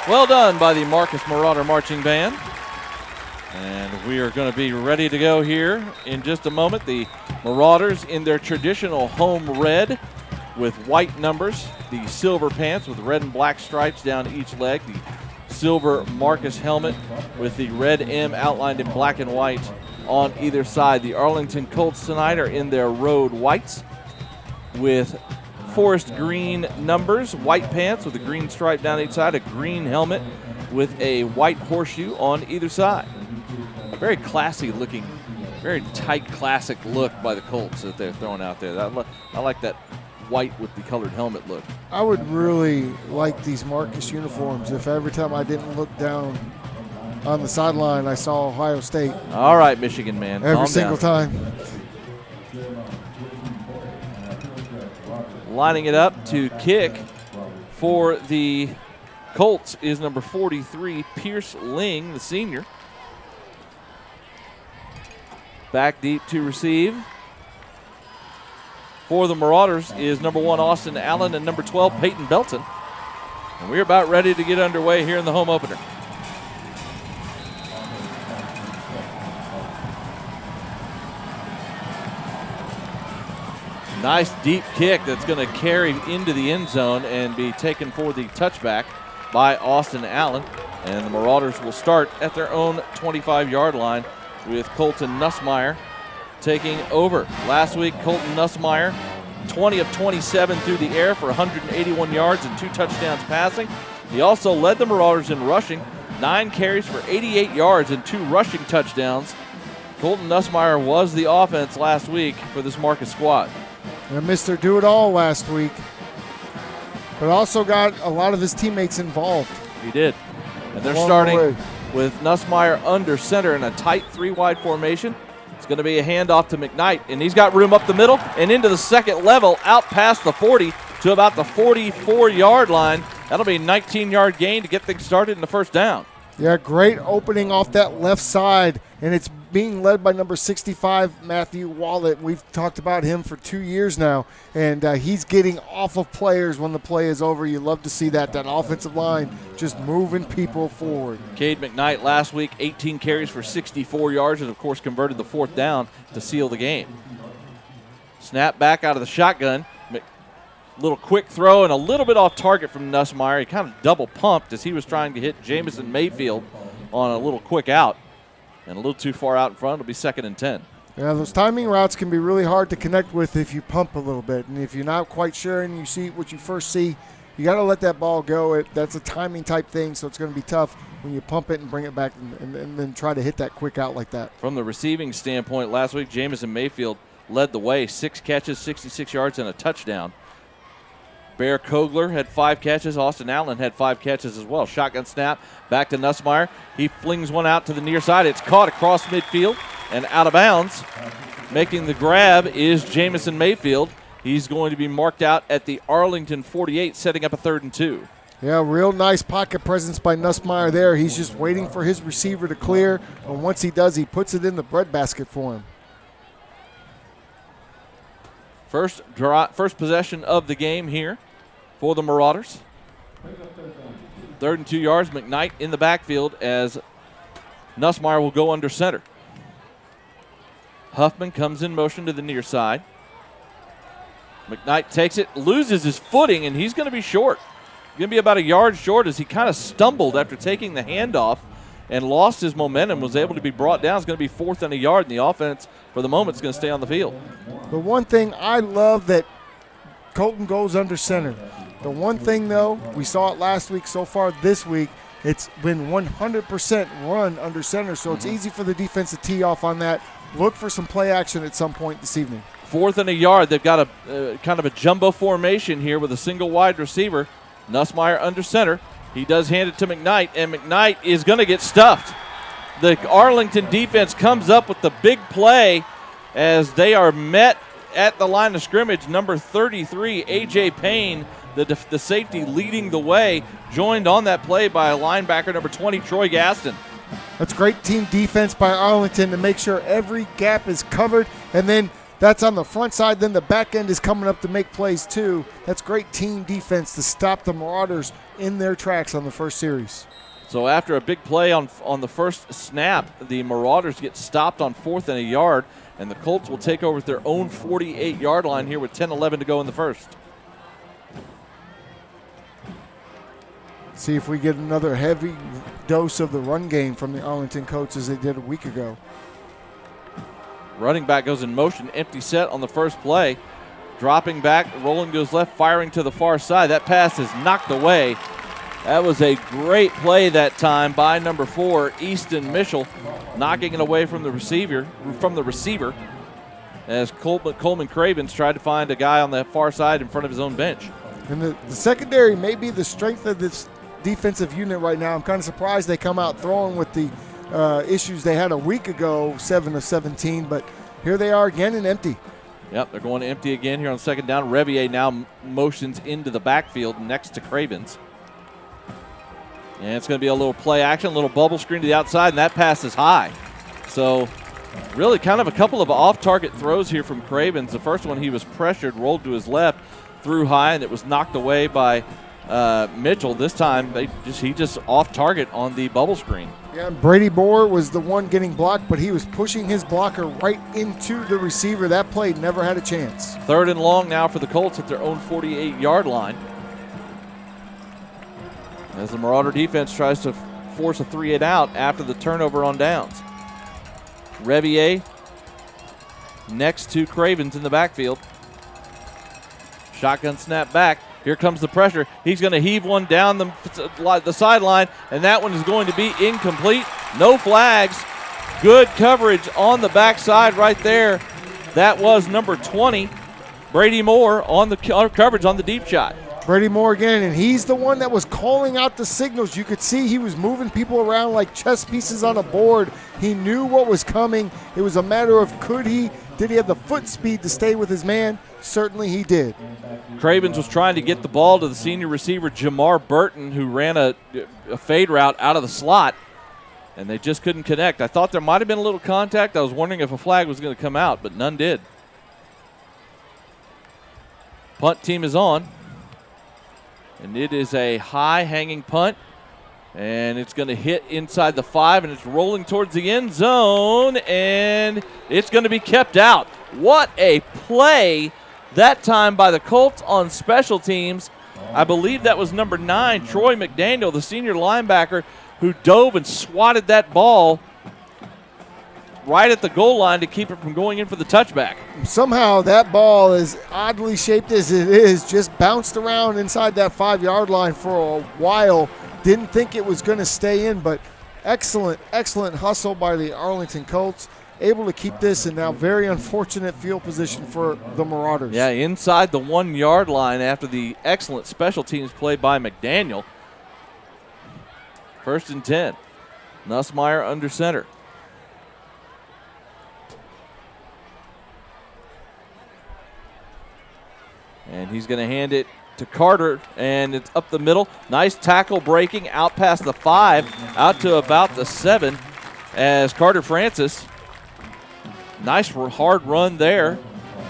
[SPEAKER 1] Well done by the Marcus Marauder Marching Band. And we are going to be ready to go here in just a moment. The Marauders in their traditional home red with white numbers. The silver pants with red and black stripes down each leg. The silver Marcus helmet with the red M outlined in black and white on either side. The Arlington Colts tonight are in their road whites with forest green numbers, white pants with a green stripe down each side, a green helmet with a white horseshoe on either side. A very classy looking, very tight classic look by the Colts that they're throwing out there. I like that white with the colored helmet look.
[SPEAKER 2] I would really like these Marcus uniforms if every time I didn't look down on the sideline I saw Ohio State.
[SPEAKER 1] All right, Michigan man.
[SPEAKER 2] Every single time.
[SPEAKER 1] Lining it up to kick for the Colts is number 43, Pierce Ling, the senior. Back deep to receive. For the Marauders is number 1, Austin Allen, and number 12, Peyton Belton. And we're about ready to get underway here in the home opener. Nice deep kick that's going to carry into the end zone and be taken for the touchback by Austin Allen. And the Marauders will start at their own 25-yard line with Colton Nussmeier taking over. Last week, Colton Nussmeier, 20 of 27 through the air for 181 yards and 2 touchdowns passing. He also led the Marauders in rushing, 9 carries for 88 yards and 2 rushing touchdowns. Colton Nussmeier was the offense last week for this Marcus squad.
[SPEAKER 2] And Mr. Do-It-All last week, but also got a lot of his teammates involved.
[SPEAKER 1] He did. And they're starting with Nussmeier under center in a tight 3-wide formation. It's going to be a handoff to McKnight, and he's got room up the middle and into the second level, out past the 40 to about the 44-yard line. That'll be a 19-yard gain to get things started in the first down.
[SPEAKER 2] Yeah, great opening off that left side, and it's being led by number 65, Matthew Wallet. We've talked about him for 2 years now, and he's getting off of players when the play is over. You love to see that offensive line just moving people forward.
[SPEAKER 1] Cade McKnight last week, 18 carries for 64 yards, and of course converted the 4th down to seal the game. Snap back out of the shotgun. Little quick throw and a little bit off target from Nussmeier. He kind of double pumped as he was trying to hit Jamison Mayfield on a little quick out. And a little too far out in front. It'll be 2nd and 10.
[SPEAKER 2] Yeah, those timing routes can be really hard to connect with if you pump a little bit. And if you're not quite sure and you see what you first see, you got to let that ball go. That's a timing type thing, so it's going to be tough when you pump it and bring it back and then try to hit that quick out like that.
[SPEAKER 1] From the receiving standpoint, last week Jamison Mayfield led the way. 6 catches, 66 yards, and a touchdown. Bear Kogler had 5 catches. Austin Allen had 5 catches as well. Shotgun snap back to Nussmeier. He flings one out to the near side. It's caught across midfield and out of bounds. Making the grab is Jamison Mayfield. He's going to be marked out at the Arlington 48, setting up a 3rd and 2.
[SPEAKER 2] Yeah, real nice pocket presence by Nussmeier there. He's just waiting for his receiver to clear, and once he does, he puts it in the breadbasket for him.
[SPEAKER 1] First possession of the game here for the Marauders. 3rd and 2 yards. McKnight in the backfield as Nussmeier will go under center. Huffman comes in motion to the near side. McKnight takes it, loses his footing, and he's going to be short. Going to be about a yard short as he kind of stumbled after taking the handoff and lost his momentum, was able to be brought down. It's going to be 4th and a yard, and the offense, for the moment, is going to stay on the field.
[SPEAKER 2] The one thing I love that Colton goes under center. The one thing, though, we saw it last week, so far this week, it's been 100% run under center, so it's easy for the defense to tee off on that. Look for some play action at some point this evening.
[SPEAKER 1] 4th and a yard. They've got a kind of a jumbo formation here with a single wide receiver. Nussmeier under center. He does hand it to McKnight, and McKnight is going to get stuffed. The Arlington defense comes up with the big play as they are met at the line of scrimmage. Number 33, A.J. Payne, the safety leading the way, joined on that play by a linebacker, number 20, Troy Gaston.
[SPEAKER 2] That's great team defense by Arlington to make sure every gap is covered, and then That's on the front side. Then the back end is coming up to make plays too. That's great team defense to stop the Marauders in their tracks on the first series.
[SPEAKER 1] So after a big play on the first snap, the Marauders get stopped on 4th and a yard, and the Colts will take over at their own 48-yard line here with 10-11 to go in the first.
[SPEAKER 2] See if we get another heavy dose of the run game from the Arlington Colts as they did a week ago.
[SPEAKER 1] Running back goes in motion, empty set on the first play. Dropping back, rolling to his left, firing to the far side. That pass is knocked away. That was a great play that time by number 4, Easton Mitchell, knocking it away from the receiver as Coleman Cravens tried to find a guy on the far side in front of his own bench.
[SPEAKER 2] And the secondary may be the strength of this defensive unit right now. I'm kind of surprised they come out throwing with the issues they had a week ago, 7 of 17, but here they are again and empty.
[SPEAKER 1] Yep, they're going empty again here on second down. Revier now motions into the backfield next to Cravens. And it's going to be a little play action, a little bubble screen to the outside, and that pass is high. So really kind of a couple of off-target throws here from Cravens. The first one he was pressured, rolled to his left, threw high, and it was knocked away by Mitchell. This time he just off-target on the bubble screen.
[SPEAKER 2] Yeah, Brady Moore was the one getting blocked, but he was pushing his blocker right into the receiver. That play never had a chance.
[SPEAKER 1] 3rd and long now for the Colts at their own 48-yard line, as the Marauder defense tries to force a 3 and out after the turnover on downs. Revier next to Cravens in the backfield. Shotgun snap back. Here comes the pressure. He's going to heave one down the sideline, and that one is going to be incomplete. No flags. Good coverage on the backside right there. That was number 20, Brady Moore, on the coverage on the deep shot.
[SPEAKER 2] Brady Moore again, and he's the one that was calling out the signals. You could see he was moving people around like chess pieces on a board. He knew what was coming. It was a matter of did he have the foot speed to stay with his man? Certainly he did.
[SPEAKER 1] Cravens was trying to get the ball to the senior receiver, Jamar Burton, who ran a fade route out of the slot, and they just couldn't connect. I thought there might have been a little contact. I was wondering if a flag was going to come out, but none did. Punt team is on. And it is a high-hanging punt, and it's going to hit inside the 5, and it's rolling towards the end zone, and it's going to be kept out. What a play that time by the Colts on special teams. I believe that was number 9, Troy McDaniel, the senior linebacker, who dove and swatted that ball right at the goal line to keep it from going in for the touchback.
[SPEAKER 2] Somehow that ball, as oddly shaped as it is, just bounced around inside that 5-yard line for a while. Didn't think it was going to stay in, but excellent hustle by the Arlington Colts. Able to keep this in now very unfortunate field position for the Marauders.
[SPEAKER 1] Yeah, inside the 1-yard line after the excellent special teams play by McDaniel. 1st and 10. Nussmeier under center. And he's going to hand it to Carter, and it's up the middle. Nice tackle breaking out past the 5, out to about the 7 as Carter Francis. Nice hard run there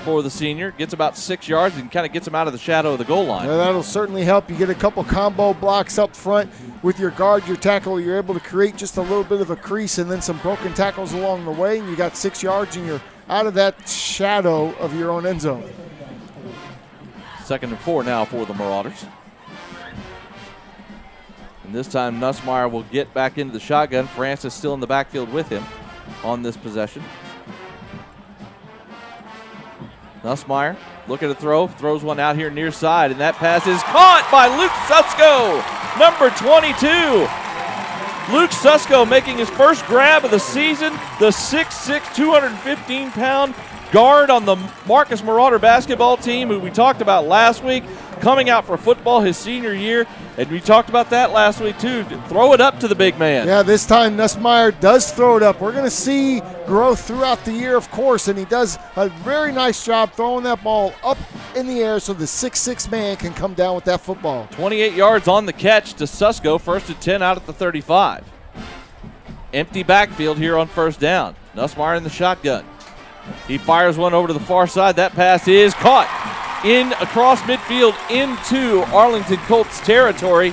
[SPEAKER 1] for the senior. Gets about 6 yards and kind of gets him out of the shadow of the goal line.
[SPEAKER 2] Yeah, that'll certainly help. You get a couple combo blocks up front with your guard, your tackle. You're able to create just a little bit of a crease and then some broken tackles along the way, and you got 6 yards and you're out of that shadow of your own end zone.
[SPEAKER 1] 2nd and 4 now for the Marauders. And this time Nussmeier will get back into the shotgun. Francis still in the backfield with him on this possession. Nussmeier looking to throw, throws one out here near side, and that pass is caught by Luke Susko, number 22. Luke Susko making his first grab of the season, the 6'6", 215-pound guard on the Marcus Marauder basketball team, who we talked about last week, coming out for football his senior year, and we talked about that last week too. Throw it up to the big man.
[SPEAKER 2] Yeah, this time Nussmeier does throw it up. We're going to see growth throughout the year, of course, and he does a very nice job throwing that ball up in the air so the 6'6" man can come down with that football.
[SPEAKER 1] 28 yards on the catch to Susko, 1st and 10 out at the 35. Empty backfield here on 1st down. Nussmeier in the shotgun. He fires one over to the far side. That pass is caught in across midfield into Arlington Colts territory.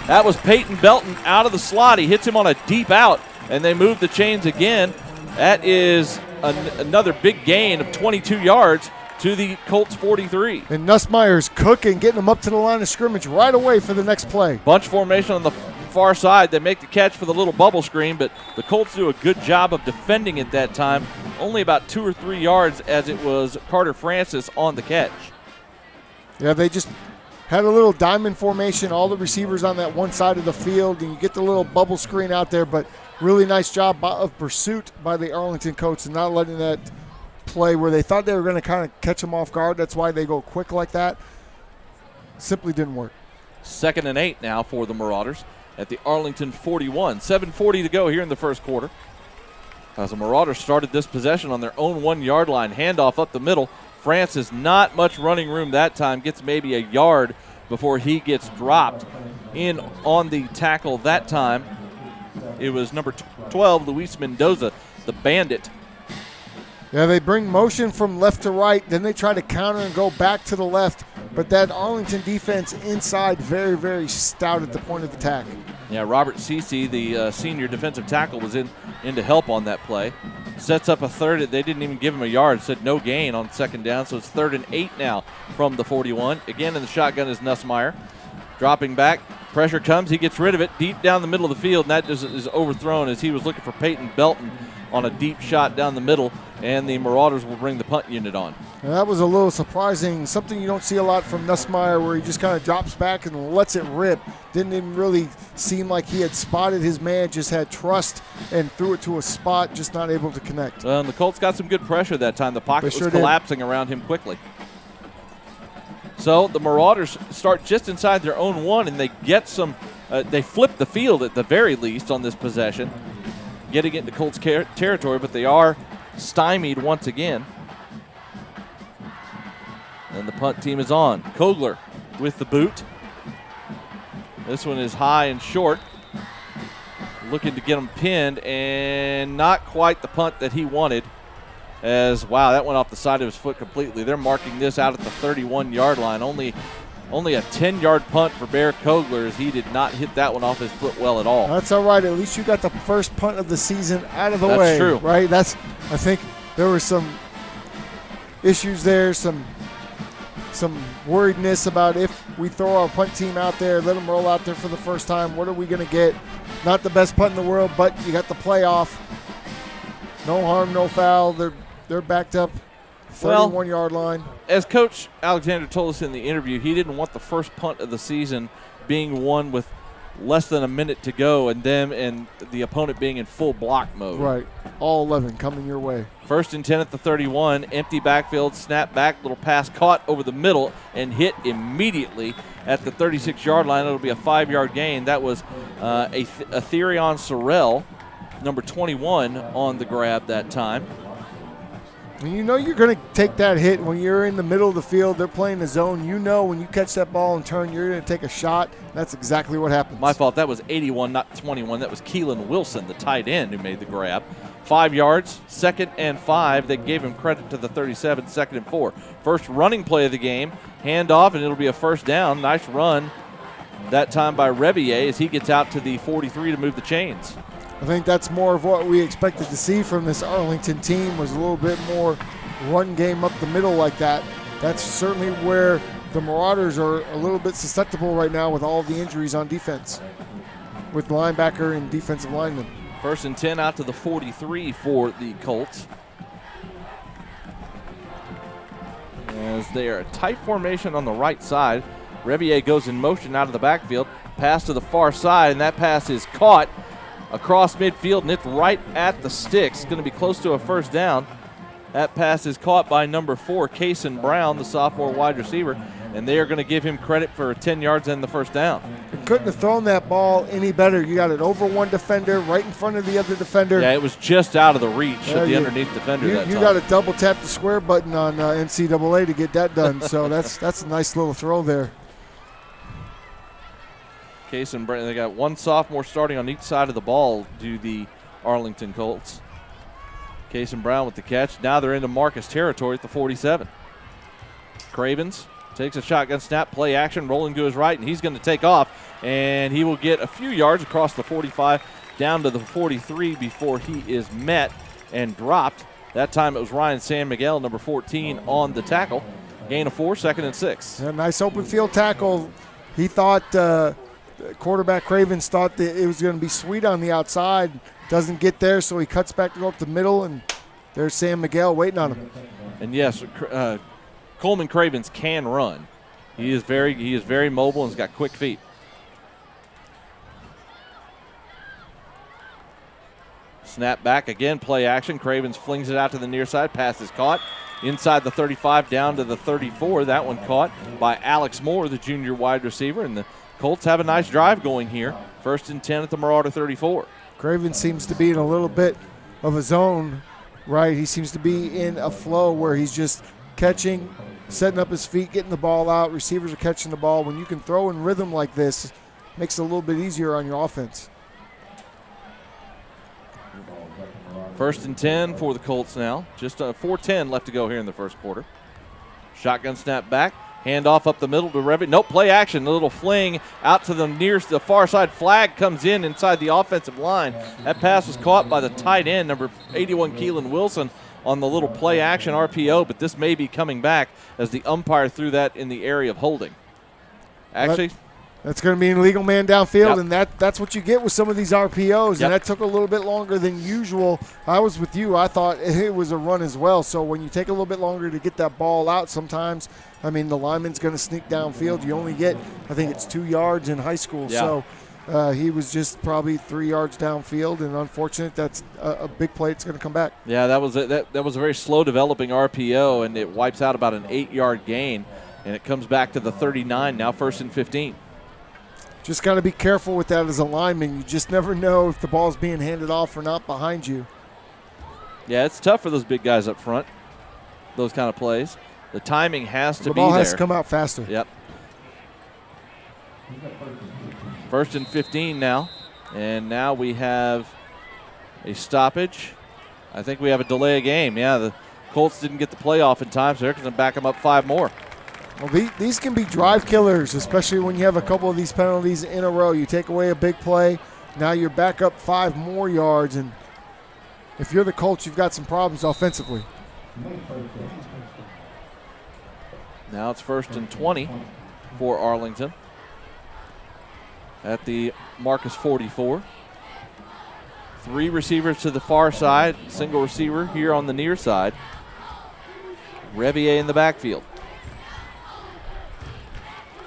[SPEAKER 1] That was Peyton Belton out of the slot. He hits him on a deep out, and they move the chains again. That is another big gain of 22 yards to the Colts 43.
[SPEAKER 2] And Nussmeier's cooking, getting them up to the line of scrimmage right away for the next play.
[SPEAKER 1] Bunch formation on the far side. They make the catch for the little bubble screen, but the Colts do a good job of defending at that time. Only about 2 or 3 yards as it was Carter Francis on the catch.
[SPEAKER 2] Yeah, they just had a little diamond formation, all the receivers on that one side of the field, and you get the little bubble screen out there, but really nice job of pursuit by the Arlington Colts and not letting that play where they thought they were going to kind of catch them off guard. That's why they go quick like that. Simply didn't work.
[SPEAKER 1] 2nd and 8 now for the Marauders at the Arlington 41. 7:40 to go here in the first quarter. As the Marauders started this possession on their own 1-yard line, handoff up the middle. Francis, not much running room that time, gets maybe a yard before he gets dropped in on the tackle that time. It was number 12, Luis Mendoza, the bandit.
[SPEAKER 2] Yeah, they bring motion from left to right, then they try to counter and go back to the left, but that Arlington defense inside very, very stout at the point of attack.
[SPEAKER 1] Yeah, Robert Cece, the senior defensive tackle, was in to help on that play. Sets up a third. They didn't even give him a yard. Said no gain on 2nd down, so it's 3rd and 8 now from the 41. Again in the shotgun is Nussmeier. Dropping back. Pressure comes. He gets rid of it deep down the middle of the field, and that is overthrown as he was looking for Peyton Belton on a deep shot down the middle, and the Marauders will bring the punt unit on.
[SPEAKER 2] And that was a little surprising, something you don't see a lot from Nussmeier, where he just kind of drops back and lets it rip. Didn't even really seem like he had spotted his man, just had trust and threw it to a spot, just not able to connect.
[SPEAKER 1] Well, and the Colts got some good pressure that time. The pocket was collapsing around him quickly. So the Marauders start just inside their own 1, and they get some, they flip the field at the very least on this possession, getting into Colts territory, but they are stymied once again. And the punt team is on. Kogler with the boot. This one is high and short. Looking to get him pinned, and not quite the punt that he wanted. Wow, that went off the side of his foot completely. They're marking this out at the 31-yard line. Only a 10-yard punt for Bear Kogler, as he did not hit that one off his foot well at all.
[SPEAKER 2] That's all right. At least you got the first punt of the season out of the way.
[SPEAKER 1] That's true.
[SPEAKER 2] Right? I think there were some issues there, some worriedness about if we throw our punt team out there, let them roll out there for the first time, what are we going to get? Not the best punt in the world, but you got the playoff. No harm, no foul. They're backed up 31-yard line.
[SPEAKER 1] As Coach Alexander told us in the interview, he didn't want the first punt of the season being won with less than a minute to go and the opponent being in full block mode.
[SPEAKER 2] Right. All 11 coming your way.
[SPEAKER 1] 1st and 10 at the 31. Empty backfield, snap back, little pass caught over the middle and hit immediately at the 36-yard line. It'll be a 5-yard gain. That was a Therion Sorrell, number 21, on the grab that time.
[SPEAKER 2] And you know you're going to take that hit when you're in the middle of the field. They're playing the zone. You know when you catch that ball and turn, you're going to take a shot. That's exactly what happens.
[SPEAKER 1] My fault. That was 81, not 21. That was Keelan Wilson, the tight end, who made the grab. 5 yards, 2nd and 5. They gave him credit to the 37, 2nd and 4. First running play of the game. Handoff, and it'll be a first down. Nice run that time by Revier as he gets out to the 43 to move the chains.
[SPEAKER 2] I think that's more of what we expected to see from this Arlington team, was a little bit more run game up the middle like that. That's certainly where the Marauders are a little bit susceptible right now with all the injuries on defense, with linebacker and defensive linemen.
[SPEAKER 1] 1st and 10 out to the 43 for the Colts. As they are a tight formation on the right side. Revier goes in motion out of the backfield. Pass to the far side, and that pass is caught across midfield, and it's right at the sticks. It's going to be close to a first down. That pass is caught by number 4, Kason Brown, the sophomore wide receiver, and they are going to give him credit for 10 yards and the first down.
[SPEAKER 2] You couldn't have thrown that ball any better. You got it over one defender, right in front of the other defender.
[SPEAKER 1] Yeah, it was just out of the reach of the underneath defender that time.
[SPEAKER 2] You got to double tap the square button on NCAA to get that done, so that's a nice little throw there.
[SPEAKER 1] Kason Brown, they got one sophomore starting on each side of the ball, do the Arlington Colts. Kason Brown with the catch. Now they're into Marcus territory at the 47. Cravens takes a shotgun snap, play action, rolling to his right, and he's going to take off. And he will get a few yards across the 45 down to the 43 before he is met and dropped. That time it was Ryan San Miguel, number 14, on the tackle. Gain of 4, 2nd and 6.
[SPEAKER 2] A nice open field tackle. He thought, quarterback Cravens thought that it was going to be sweet on the outside. Doesn't get there, so he cuts back to go up the middle, and there's San Miguel waiting on him.
[SPEAKER 1] And yes, Coleman Cravens can run. He is very mobile and has got quick feet. Snap back again, play action. Cravens flings it out to the near side. Pass is caught inside the 35 down to the 34. That one caught by Alex Moore, the junior wide receiver. And the Colts have a nice drive going here. 1st and 10 at the Marauder 34.
[SPEAKER 2] Cravens seems to be in a little bit of a zone, right? He seems to be in a flow where he's just catching, setting up his feet, getting the ball out. Receivers are catching the ball. When you can throw in rhythm like this, it makes it a little bit easier on your offense.
[SPEAKER 1] 1st and 10 for the Colts now. Just 4:10 left to go here in the first quarter. Shotgun snap back. Handoff up the middle to Revy. Nope, play action. A little fling out to the far side. Flag comes in inside the offensive line. That pass was caught by the tight end, number 81, Keelan Wilson, on the little play action RPO, but this may be coming back as the umpire threw that in the area of holding. Actually,
[SPEAKER 2] that's going to be an illegal man downfield,
[SPEAKER 1] yep.
[SPEAKER 2] And that's what you get with some of these RPOs,
[SPEAKER 1] yep.
[SPEAKER 2] And that took a little bit longer than usual. I was with you. I thought it was a run as well. So when you take a little bit longer to get that ball out sometimes, I mean, the lineman's going to sneak downfield. You only get, I think it's 2 yards in high school.
[SPEAKER 1] Yeah.
[SPEAKER 2] So he was just probably 3 yards downfield, and unfortunate that's a big play. It's going to come back.
[SPEAKER 1] Yeah, that was a very slow developing RPO, and it wipes out about an 8-yard gain, and it comes back to the 39 now, 1st and 15.
[SPEAKER 2] Just got to be careful with that as a lineman. You just never know if the ball's being handed off or not behind you.
[SPEAKER 1] Yeah, it's tough for those big guys up front, those kind of plays. The timing has to be there.
[SPEAKER 2] The ball has to come out faster.
[SPEAKER 1] Yep. 1st and 15 now, and now we have a stoppage. I think we have a delay of game. Yeah, the Colts didn't get the play off in time, so they're going to back them up 5 more.
[SPEAKER 2] Well, these can be drive killers, especially when you have a couple of these penalties in a row. You take away a big play, now you're back up 5 more yards, and if you're the Colts, you've got some problems offensively.
[SPEAKER 1] Now it's 1st and 20 for Arlington at the Marcus 44. 3 receivers to the far side, single receiver here on the near side. Revier in the backfield.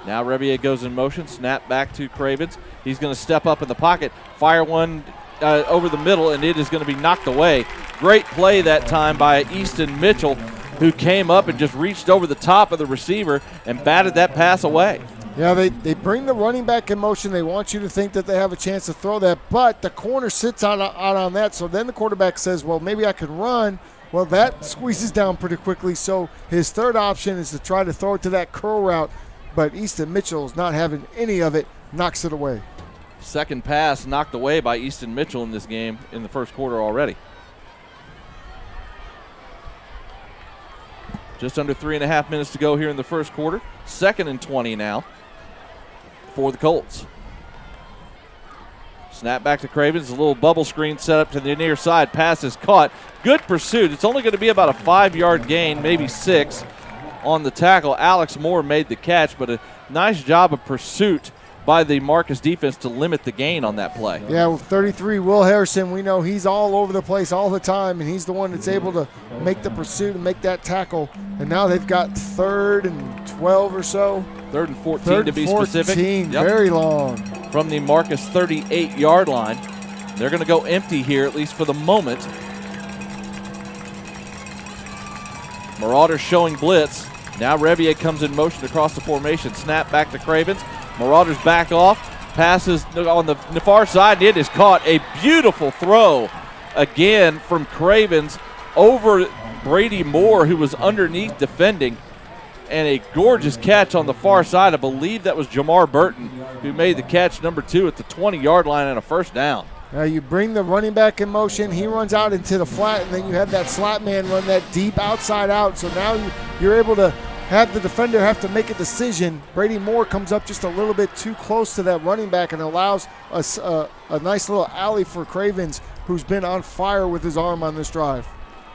[SPEAKER 1] Now Revier goes in motion, snap back to Cravens. He's going to step up in the pocket, fire one over the middle, and it is going to be knocked away. Great play that time by Easton Mitchell, who came up and just reached over the top of the receiver and batted that pass away.
[SPEAKER 2] Yeah, they bring the running back in motion. They want you to think that they have a chance to throw that, but the corner sits out on that, so then the quarterback says, well, maybe I can run. Well, that squeezes down pretty quickly, so his third option is to try to throw it to that curl route, but Easton Mitchell is not having any of it, knocks it away.
[SPEAKER 1] Second pass knocked away by Easton Mitchell in this game in the first quarter already. Just under 3.5 minutes to go here in the first quarter. 2nd and 20 now for the Colts. Snap back to Cravens. A little bubble screen set up to the near side. Pass is caught. Good pursuit. It's only going to be about a 5-yard gain, maybe 6 on the tackle. Alex Moore made the catch, but a nice job of pursuit by the Marcus defense to limit the gain on that play.
[SPEAKER 2] Yeah, with 33, Will Harrison, we know he's all over the place all the time, and he's the one that's able to make the pursuit and make that tackle. And now they've got 3rd and 12 or so.
[SPEAKER 1] 3rd and 14 to be specific.
[SPEAKER 2] 14, yep. Very long.
[SPEAKER 1] From the Marcus 38-yard line. They're going to go empty here, at least for the moment. Marauders showing blitz. Now Revier comes in motion across the formation. Snap back to Cravens. Marauders back off. Passes on the far side. It is caught. A beautiful throw again from Cravens over Brady Moore, who was underneath defending. And a gorgeous catch on the far side. I believe that was Jamar Burton who made the catch, number 2, at the 20-yard line and a first down.
[SPEAKER 2] Now you bring the running back in motion. He runs out into the flat, and then you have that slot man run that deep outside out. So now you're able to have the defender have to make a decision. Brady Moore comes up just a little bit too close to that running back and allows us a nice little alley for Cravens, who's been on fire with his arm on this drive.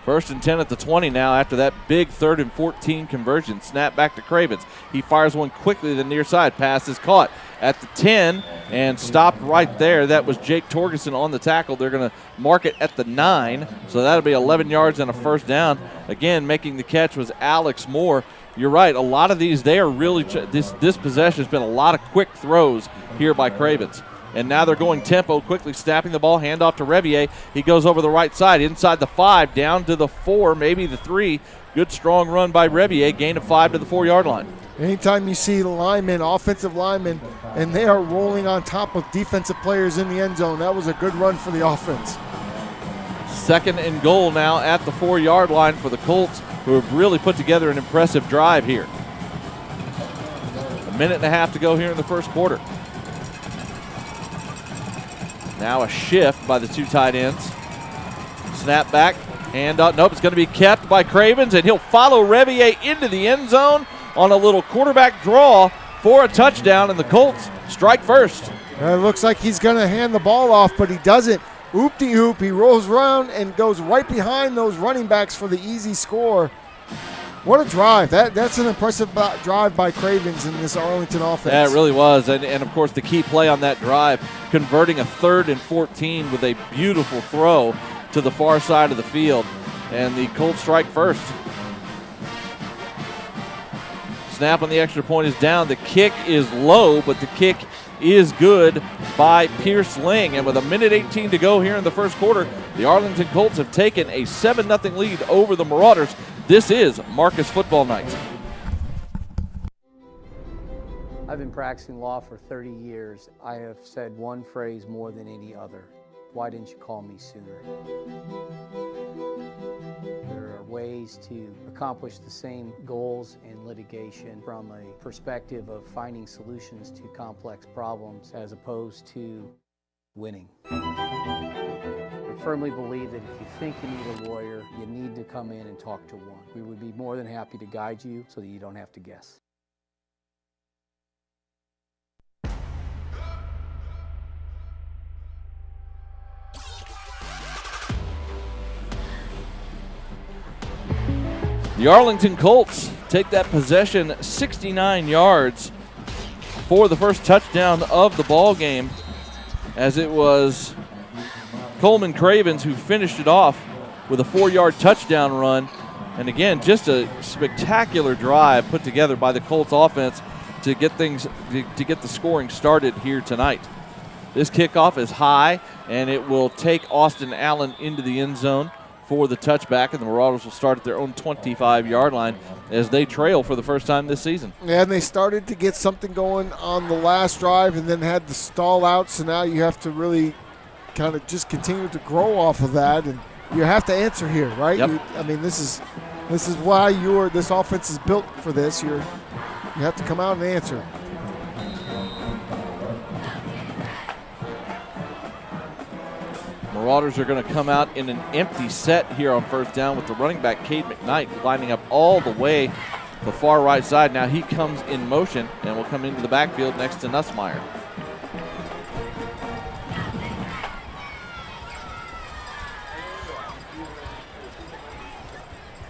[SPEAKER 1] 1st and 10 at the 20 now after that big 3rd and 14 conversion. Snap back to Cravens. He fires one quickly to the near side. Pass is caught at the 10 and stopped right there. That was Jake Torgerson on the tackle. They're going to mark it at the 9, so that'll be 11 yards and a first down. Again, making the catch was Alex Moore. You're right, a lot of these, they are really, this possession has been a lot of quick throws here by Cravens. And now they're going tempo, quickly snapping the ball, handoff to Revier. He goes over the right side, inside the 5, down to the 4, maybe the 3. Good strong run by Revier, gain of 5 to the 4-yard line.
[SPEAKER 2] Anytime you see linemen, offensive linemen, and they are rolling on top of defensive players in the end zone, that was a good run for the offense.
[SPEAKER 1] 2nd and goal now at the 4-yard line for the Colts, who have really put together an impressive drive here. 1.5 minutes to go here in the first quarter. Now a shift by the 2 tight ends. Snap back, hand up. Nope, it's going to be kept by Cravens, and he'll follow Revier into the end zone on a little quarterback draw for a touchdown, and the Colts strike first.
[SPEAKER 2] It looks like he's going to hand the ball off, but he doesn't. Oop-de-oop, he rolls around and goes right behind those running backs for the easy score. What a drive. That's an impressive drive by Cravens in this Arlington offense.
[SPEAKER 1] Yeah, it really was. And of course, the key play on that drive, converting a 3rd and 14 with a beautiful throw to the far side of the field. And the Colts strike first. Snap on the extra point is down. The kick is low, but the kick is good by Pierce Ling. And with 1:18 to go here in the first quarter, the Arlington Colts have taken a 7-0 lead over the Marauders. This is Marcus Football Night.
[SPEAKER 14] I've been practicing law for 30 years. I have said one phrase more than any other. Why didn't you call me sooner? There are ways to accomplish the same goals in litigation from a perspective of finding solutions to complex problems as opposed to winning. I firmly believe that if you think you need a lawyer, you need to come in and talk to one. We would be more than happy to guide you so that you don't have to guess.
[SPEAKER 1] The Arlington Colts take that possession 69 yards for the first touchdown of the ball game, as it was Coleman Cravens who finished it off with a 4-yard touchdown run. And again, just a spectacular drive put together by the Colts offense to get things to get the scoring started here tonight. This kickoff is high, and it will take Austin Allen into the end zone for the touchback, and the Marauders will start at their own 25-yard line as they trail for the first time this season.
[SPEAKER 2] Yeah, and they started to get something going on the last drive and then had the stall out, so now you have to really kind of just continue to grow off of that, and you have to answer here, right?
[SPEAKER 1] Yep.
[SPEAKER 2] I mean, this is why this offense is built for this. You have to come out and answer.
[SPEAKER 1] Marauders are going to come out in an empty set here on first down with the running back, Cade McKnight, lining up all the way the far right side. Now he comes in motion and will come into the backfield next to Nussmeier.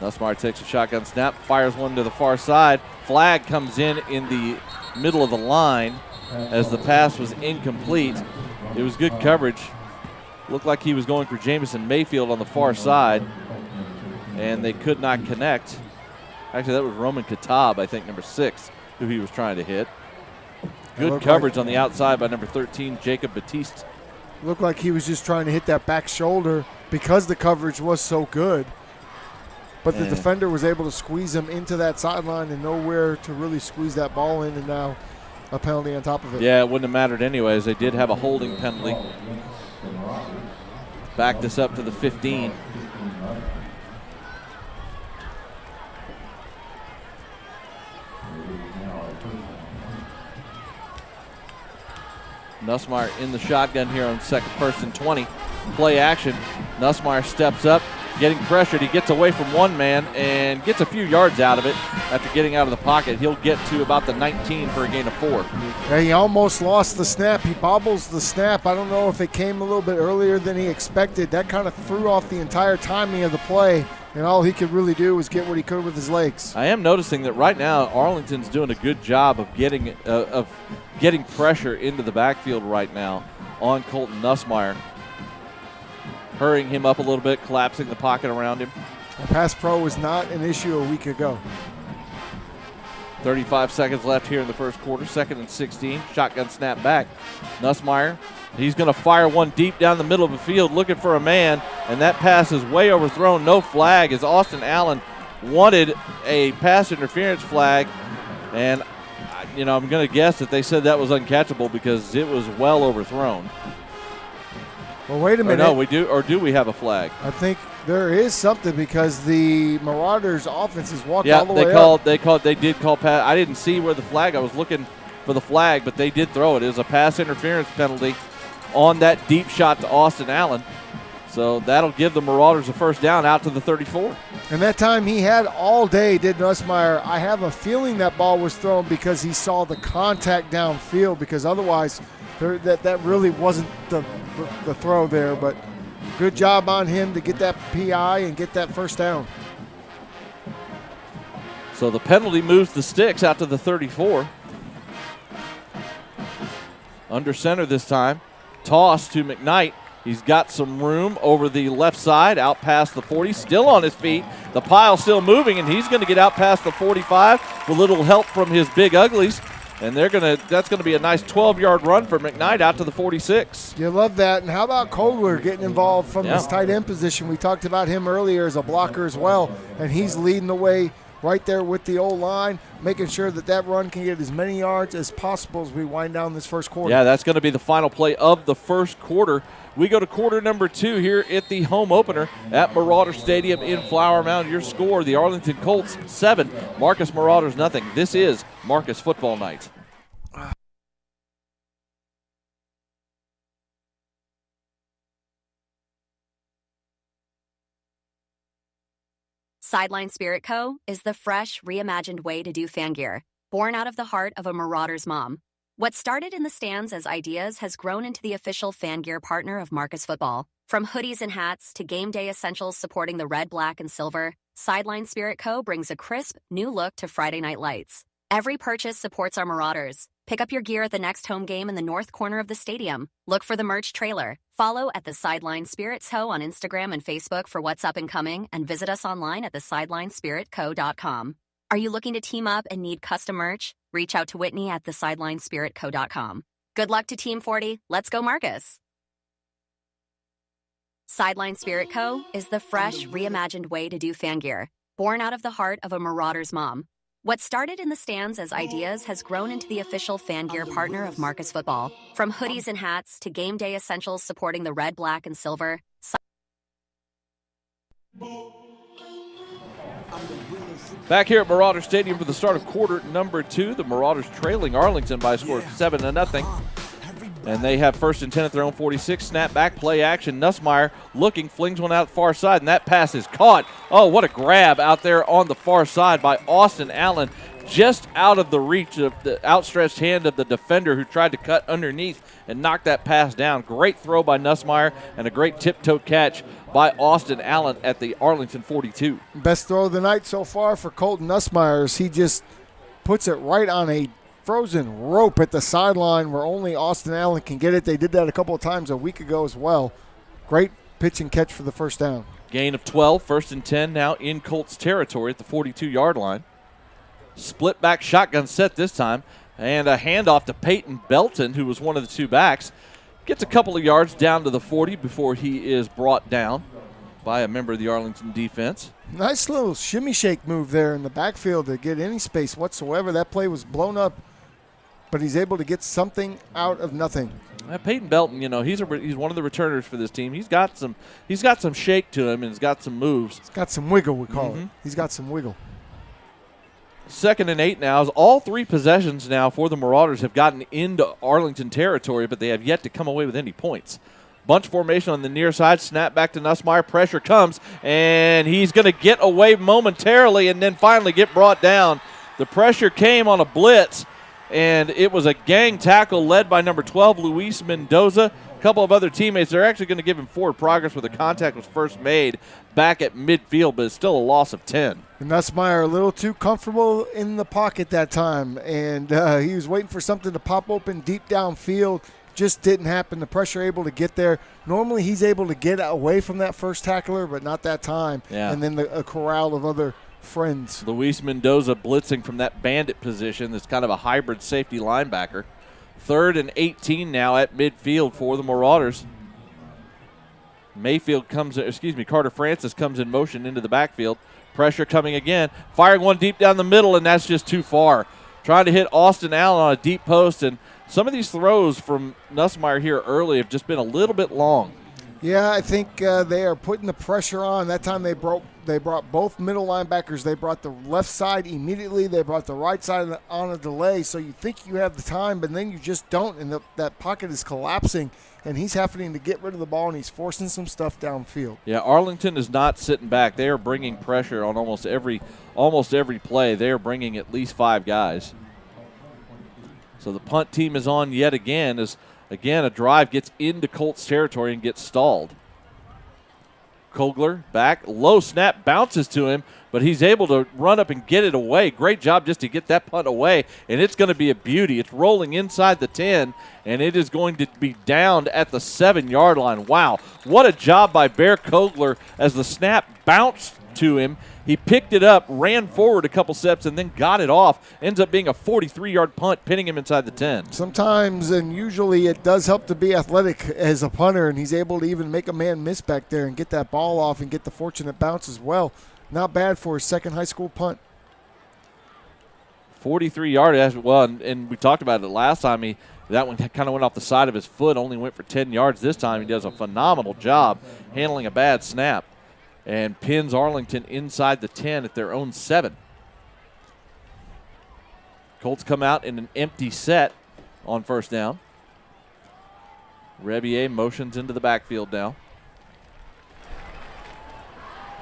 [SPEAKER 1] Nussmeier takes a shotgun snap, fires one to the far side. Flag comes in the middle of the line as the pass was incomplete. It was good coverage. Looked like he was going for Jamison Mayfield on the far side, and they could not connect. Actually, that was Roman Katab, I think, number 6, who he was trying to hit. Good coverage on the outside by number 13, Jacob Batiste.
[SPEAKER 2] Looked like he was just trying to hit that back shoulder because the coverage was so good. But the defender was able to squeeze him into that sideline and nowhere to really squeeze that ball in, and now a penalty on top of it.
[SPEAKER 1] Yeah, it wouldn't have mattered anyways. They did have a holding penalty. Back this up to the 15. Nussmeier in the shotgun here on first and 20. Play action. Nussmeier steps up, getting pressured. He gets away from one man and gets a few yards out of it. After getting out of the pocket, he'll get to about the 19 for a gain of 4.
[SPEAKER 2] Yeah, he almost lost the snap. He bobbles the snap. I don't know if it came a little bit earlier than he expected. That kind of threw off the entire timing of the play, and all he could really do was get what he could with his legs.
[SPEAKER 1] I am noticing that right now Arlington's doing a good job of getting pressure into the backfield right now on Colton Nussmeier. Hurrying him up a little bit, collapsing the pocket around him.
[SPEAKER 2] The pass pro was not an issue a week ago.
[SPEAKER 1] 35 seconds left here in the first quarter. 2nd and 16. Shotgun snap back. Nussmeier, he's going to fire one deep down the middle of the field looking for a man, and that pass is way overthrown. No flag as Austin Allen wanted a pass interference flag, and I'm going to guess that they said that was uncatchable because it was well overthrown.
[SPEAKER 2] Well, wait a minute.
[SPEAKER 1] Or no, we do, or do we have a flag?
[SPEAKER 2] I think there is something because the Marauders offense is walked all the way up.
[SPEAKER 1] They did call pass. I didn't see where the flag. I was looking for the flag, but they did throw it. It was a pass interference penalty on that deep shot to Austin Allen. So that'll give the Marauders a first down out to the 34.
[SPEAKER 2] And that time he had all day, did Nussmeier. I have a feeling that ball was thrown because he saw the contact downfield, because otherwise that really wasn't the throw there. But good job on him to get that PI and get that first down.
[SPEAKER 1] So the penalty moves the sticks out to the 34. Under center this time. Toss to McKnight. He's got some room over the left side, out past the 40, still on his feet. The pile still moving, and he's going to get out past the 45 with a little help from his big uglies. And that's going to be a nice 12-yard run for McKnight out to the 46.
[SPEAKER 2] You love that. And how about Kogler getting involved from this tight end position? We talked about him earlier as a blocker as well, and he's leading the way right there with the O-line, making sure that run can get as many yards as possible as we wind down this first quarter.
[SPEAKER 1] Yeah, that's going to be the final play of the first quarter. We go to quarter number 2 here at the home opener at Marauder Stadium in Flower Mound. Your score, the Arlington Colts 7, Marcus Marauders nothing. This is Marcus Football Night.
[SPEAKER 8] Sideline Spirit Co. is the fresh, reimagined way to do fan gear, born out of the heart of a Marauders mom. What started in the stands as ideas has grown into the official fan gear partner of Marcus Football. From hoodies and hats to game day essentials supporting the red, black, and silver, Sideline Spirit Co. brings a crisp, new look to Friday Night Lights. Every purchase supports our Marauders. Pick up your gear at the next home game in the north corner of the stadium. Look for the merch trailer. Follow at the Sideline Spirits Co. on Instagram and Facebook for what's up and coming, and visit us online at thesidelinespiritco.com. Are you looking to team up and need custom merch? Reach out to Whitney at thesidelinespiritco.com. Good luck to Team 40. Let's go, Marcus. Sideline Spirit Co. is the fresh, reimagined way to do fan gear, born out of the heart of a Marauders mom. What started in the stands as ideas has grown into the official fan gear partner of Marcus Football. From hoodies and hats to game day essentials supporting the red, black, and silver.
[SPEAKER 1] Back here at Marauder Stadium for the start of quarter number 2. The Marauders trailing Arlington by a score of 7-0. And they have first and 10 at their own 46. Snap back, play action. Nussmeier looking, flings one out the far side, and that pass is caught. Oh, what a grab out there on the far side by Austin Allen. Just out of the reach of the outstretched hand of the defender who tried to cut underneath and knock that pass down. Great throw by Nussmeier and a great tiptoe catch by Austin Allen at the Arlington 42.
[SPEAKER 2] Best throw of the night so far for Colton Nussmeier. He just puts it right on a frozen rope at the sideline where only Austin Allen can get it. They did that a couple of times a week ago as well. Great pitch and catch for the first down.
[SPEAKER 1] Gain of 12, first and 10 now in Colts territory at the 42-yard line. Split back shotgun set this time, and a handoff to Peyton Belton, who was one of the two backs. Gets a couple of yards down to the 40 before he is brought down by a member of the Arlington defense.
[SPEAKER 2] Nice little shimmy shake move there in the backfield to get any space whatsoever. That play was blown up, but he's able to get something out of nothing.
[SPEAKER 1] Peyton Belton, he's one of the returners for this team. He's got some shake to him, and he's got some moves.
[SPEAKER 2] He's got some wiggle, we call it. He's got some wiggle.
[SPEAKER 1] 2nd and 8 now, as all 3 possessions now for the Marauders have gotten into Arlington territory, but they have yet to come away with any points. Bunch formation on the near side, snap back to Nussmeier, pressure comes, and he's going to get away momentarily and then finally get brought down. The pressure came on a blitz, and it was a gang tackle led by number 12, Luis Mendoza. A couple of other teammates. They're actually going to give him forward progress where the contact was first made back at midfield, but it's still a loss of 10.
[SPEAKER 2] And Nussmeier a little too comfortable in the pocket that time, and he was waiting for something to pop open deep downfield. Just didn't happen. The pressure able to get there. Normally he's able to get away from that first tackler, but not that time.
[SPEAKER 1] Yeah.
[SPEAKER 2] And then a corral of other friends.
[SPEAKER 1] Luis Mendoza blitzing from that bandit position. That's kind of a hybrid safety linebacker. 3rd and 18 now at midfield for the Marauders. Carter Francis comes in motion into the backfield. Pressure coming again. Firing one deep down the middle, and that's just too far. Trying to hit Austin Allen on a deep post, and some of these throws from Nussmeier here early have just been a little bit long.
[SPEAKER 2] Yeah, I think they are putting the pressure on. That time they brought both middle linebackers. They brought the left side immediately. They brought the right side on a delay. So you think you have the time, but then you just don't, and that pocket is collapsing, and he's having to get rid of the ball, and he's forcing some stuff downfield.
[SPEAKER 1] Yeah, Arlington is not sitting back. They are bringing pressure on almost every play. They are bringing at least 5 guys. So the punt team is on yet again as, again, a drive gets into Colts territory and gets stalled. Kogler back, low snap, bounces to him, but he's able to run up and get it away. Great job just to get that punt away, and it's going to be a beauty. It's rolling inside the 10, and it is going to be downed at the 7-yard line. Wow, what a job by Bear Kogler as the snap bounced to him. He picked it up, ran forward a couple steps, and then got it off. Ends up being a 43-yard punt, pinning him inside the 10.
[SPEAKER 2] Sometimes, and usually, it does help to be athletic as a punter, and he's able to even make a man miss back there and get that ball off and get the fortunate bounce as well. Not bad for his second high school punt.
[SPEAKER 1] 43-yard, well, and we talked about it last time. That one kind of went off the side of his foot, only went for 10 yards. This time he does a phenomenal job handling a bad snap and pins Arlington inside the 10 at their own 7. Colts come out in an empty set on first down. Revier motions into the backfield now.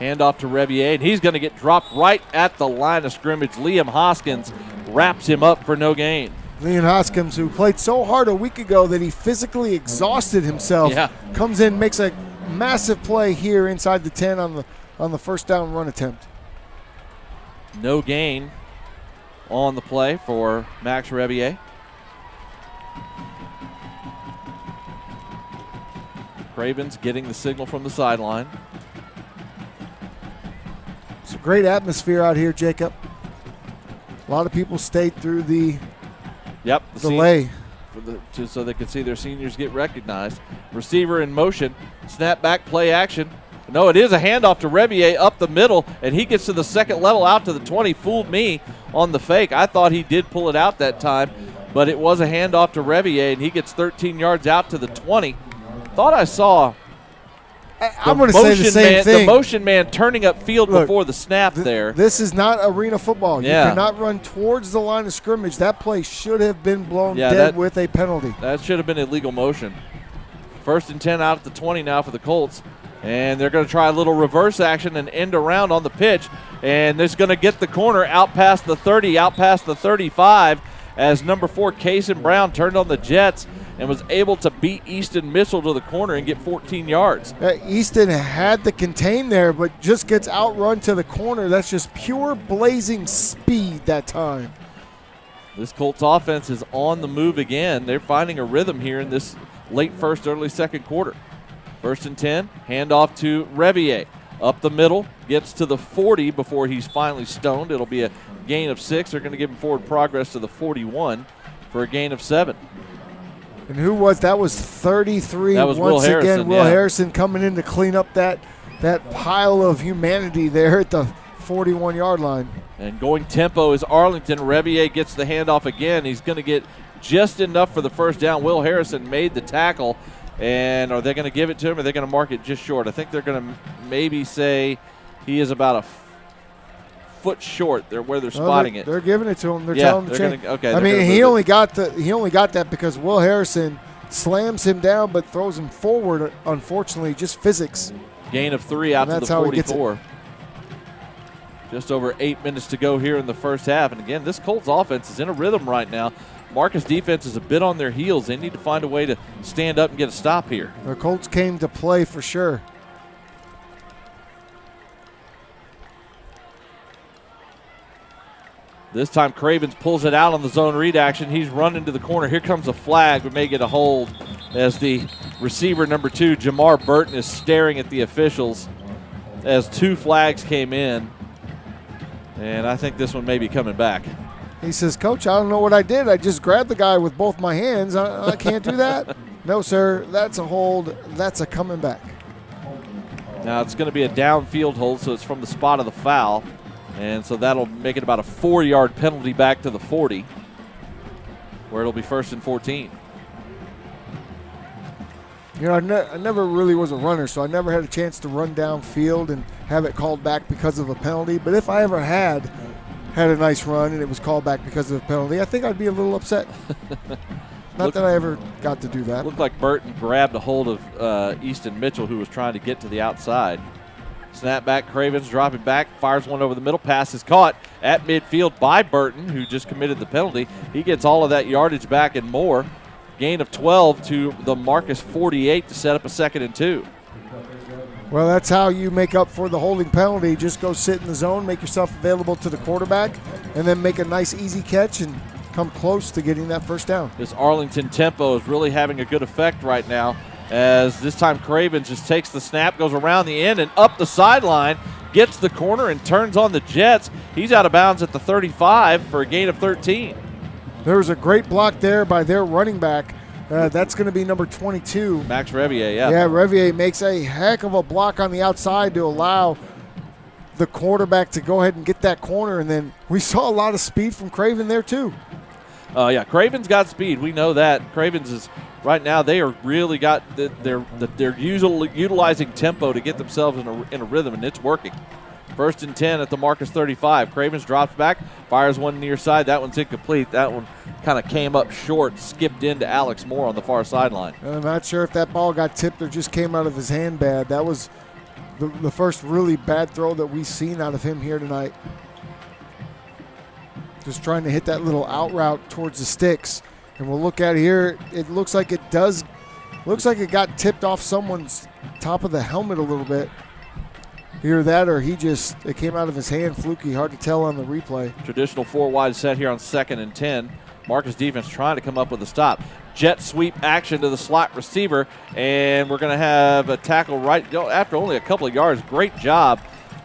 [SPEAKER 1] Handoff to Revier, and he's going to get dropped right at the line of scrimmage. Liam Hoskins wraps him up for no gain.
[SPEAKER 2] Liam Hoskins, who played so hard a week ago that he physically exhausted himself, comes in, makes a massive play here inside the 10 on the first down run attempt.
[SPEAKER 1] No gain on the play for Max Revier. Cravens getting the signal from the sideline.
[SPEAKER 2] It's a great atmosphere out here, Jacob. A lot of people stayed through the delay.
[SPEAKER 1] So they could see their seniors get recognized. Receiver in motion. Snap back, play action. No, it is a handoff to Revier up the middle, and he gets to the second level out to the 20. Fooled me on the fake. I thought he did pull it out that time, but it was a handoff to Revier, and he gets 13 yards out to the 20. Thought I saw
[SPEAKER 2] I'm going to say the same thing.
[SPEAKER 1] The motion man turning up field before the snap there.
[SPEAKER 2] This is not arena football.
[SPEAKER 1] Yeah.
[SPEAKER 2] You cannot run towards the line of scrimmage. That play should have been blown dead with a penalty.
[SPEAKER 1] That should have been illegal motion. 1st and 10 out at the 20 now for the Colts. And they're going to try a little reverse action and end around on the pitch. And it's going to get the corner out past the 30, out past the 35, as number 4, Cason Brown, turned on the Jets and was able to beat Easton Mitchell to the corner and get 14 yards.
[SPEAKER 2] Easton had the contain there, but just gets outrun to the corner. That's just pure blazing speed that time.
[SPEAKER 1] This Colts offense is on the move again. They're finding a rhythm here in this late first, early second quarter. 1st and 10, handoff to Revier. Up the middle, gets to the 40 before he's finally stoned. It'll be a gain of 6. They're going to give him forward progress to the 41 for a gain of 7.
[SPEAKER 2] And who was that? Was 33
[SPEAKER 1] that was
[SPEAKER 2] once
[SPEAKER 1] Will Harrison,
[SPEAKER 2] again. Will Harrison coming in to clean up that pile of humanity there at the 41-yard line.
[SPEAKER 1] And going tempo is Arlington. Revier gets the handoff again. He's going to get just enough for the first down. Will Harrison made the tackle. And are they going to give it to him, or are they going to mark it just short? I think they're going to maybe say he is about a foot short. They're where they're spotting it.
[SPEAKER 2] They're giving it to him. They're telling him to change.
[SPEAKER 1] Okay.
[SPEAKER 2] I mean, he only got that because Will Harrison slams him down but throws him forward, unfortunately, just physics.
[SPEAKER 1] Gain of 3 out to the 44. Just over 8 minutes to go here in the first half. And again, this Colts offense is in a rhythm right now. Marcus defense is a bit on their heels. They need to find a way to stand up and get a stop here.
[SPEAKER 2] The Colts came to play for sure.
[SPEAKER 1] This time Cravens pulls it out on the zone read action. He's running to the corner. Here comes a flag. We may get a hold as the receiver number 2, Jamar Burton, is staring at the officials as 2 flags came in. And I think this one may be coming back.
[SPEAKER 2] He says, Coach, I don't know what I did. I just grabbed the guy with both my hands. I can't do that. No, sir. That's a hold. That's a coming back.
[SPEAKER 1] Now it's going to be a downfield hold, so it's from the spot of the foul. And so that'll make it about a 4-yard penalty back to the 40, where it'll be 1st and 14.
[SPEAKER 2] You know, I never really was a runner, so I never had a chance to run downfield and have it called back because of a penalty. But if I ever had a nice run and it was called back because of a penalty, I think I'd be a little upset. Not that I ever got to do that.
[SPEAKER 1] Looked like Burton grabbed a hold of Easton Mitchell, who was trying to get to the outside. Snap back, Cravens dropping back, fires one over the middle. Pass is caught at midfield by Burton, who just committed the penalty. He gets all of that yardage back and more. Gain of 12 to the Marcus 48 to set up a 2nd and 2.
[SPEAKER 2] Well, that's how you make up for the holding penalty. Just go sit in the zone, make yourself available to the quarterback, and then make a nice, easy catch and come close to getting that first down.
[SPEAKER 1] This Arlington tempo is really having a good effect right now, as this time Cravens just takes the snap, goes around the end and up the sideline, gets the corner and turns on the Jets. He's out of bounds at the 35 for a gain of 13.
[SPEAKER 2] There was a great block there by their running back. That's going to be number 22.
[SPEAKER 1] Max Revier, yeah.
[SPEAKER 2] Yeah, Revier makes a heck of a block on the outside to allow the quarterback to go ahead and get that corner. And then we saw a lot of speed from Craven there too.
[SPEAKER 1] Yeah, Craven's got speed. We know that. Craven's is right now. They are really got they're utilizing tempo to get themselves in a rhythm, and it's working. 1st and 10 at the Marcus 35. Cravens drops back, fires one near side. That one's incomplete. That one kind of came up short, skipped into Alex Moore on the far sideline.
[SPEAKER 2] I'm not sure if that ball got tipped or just came out of his hand bad. That was the first really bad throw that we've seen out of him here tonight. Just trying to hit that little out route towards the sticks. And we'll look at it here. It looks like it got tipped off someone's top of the helmet a little bit. Either that or it came out of his hand fluky. Hard to tell on the replay.
[SPEAKER 1] Traditional 4-wide set here on 2nd and 10. Marcus defense trying to come up with a stop. Jet sweep action to the slot receiver, and we're going to have a tackle right after only a couple of yards. Great job.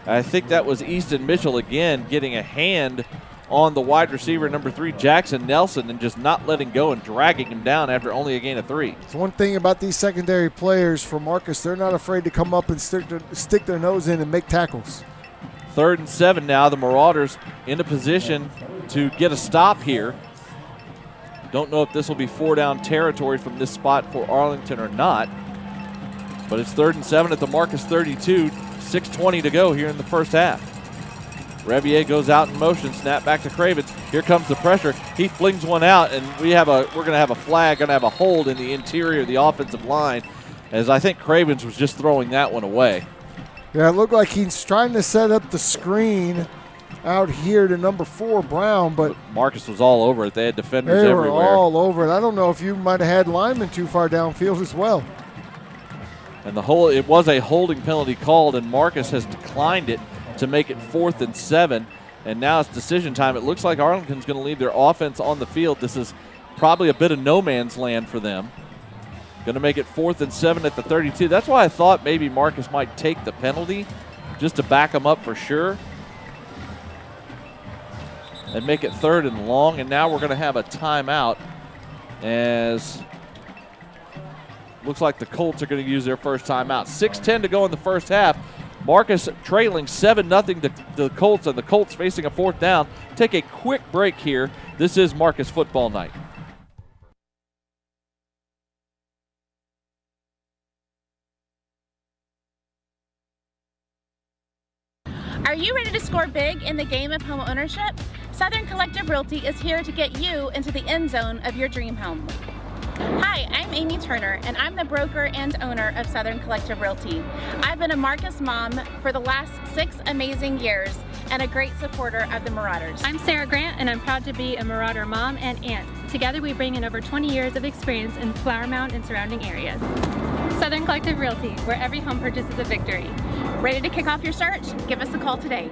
[SPEAKER 1] I think that was Easton Mitchell again getting a hand on the wide receiver number 3, Jackson Nelson, and just not letting go and dragging him down after only a gain of 3.
[SPEAKER 2] It's one thing about these secondary players for Marcus, they're not afraid to come up and stick their nose in and make tackles.
[SPEAKER 1] 3rd and 7 now. The Marauders in a position to get a stop here. Don't know if this will be 4-down territory from this spot for Arlington or not, but it's 3rd and 7 at the Marcus 32. 6:20 to go here in the first half. Revier goes out in motion, snap back to Cravens. Here comes the pressure. He flings one out, and we're going to have a flag, going to have a hold in the interior of the offensive line, as I think Cravens was just throwing that one away.
[SPEAKER 2] Yeah, it looked like he's trying to set up the screen out here to number 4, Brown, but
[SPEAKER 1] Marcus was all over it. They had defenders everywhere.
[SPEAKER 2] They were all over it. I don't know if you might have had linemen too far downfield as well.
[SPEAKER 1] And it was a holding penalty called, and Marcus has declined it to make it 4th and 7, and now it's decision time. It looks like Arlington's going to leave their offense on the field. This is probably a bit of no man's land for them. Going to make it 4th and 7 at the 32. That's why I thought maybe Marcus might take the penalty just to back him up for sure and make it 3rd and long. And now we're going to have a timeout, as looks like the Colts are going to use their first timeout. 6:10 to go in the first half. Marcus trailing 7-0 to the Colts, and the Colts facing a 4th down. Take a quick break here. This is Marcus Football Night.
[SPEAKER 11] Are you ready to score big in the game of home ownership? Southern Collective Realty is here to get you into the end zone of your dream home. Hi, I'm Amy Turner, and I'm the broker and owner of Southern Collective Realty. I've been a Marcus mom for the last 6 amazing years and a great supporter of the Marauders.
[SPEAKER 12] I'm Sarah Grant, and I'm proud to be a Marauder mom and aunt. Together we bring in over 20 years of experience in Flower Mound and surrounding areas. Southern Collective Realty, where every home purchase is a victory.
[SPEAKER 11] Ready to kick off your search? Give us a call today.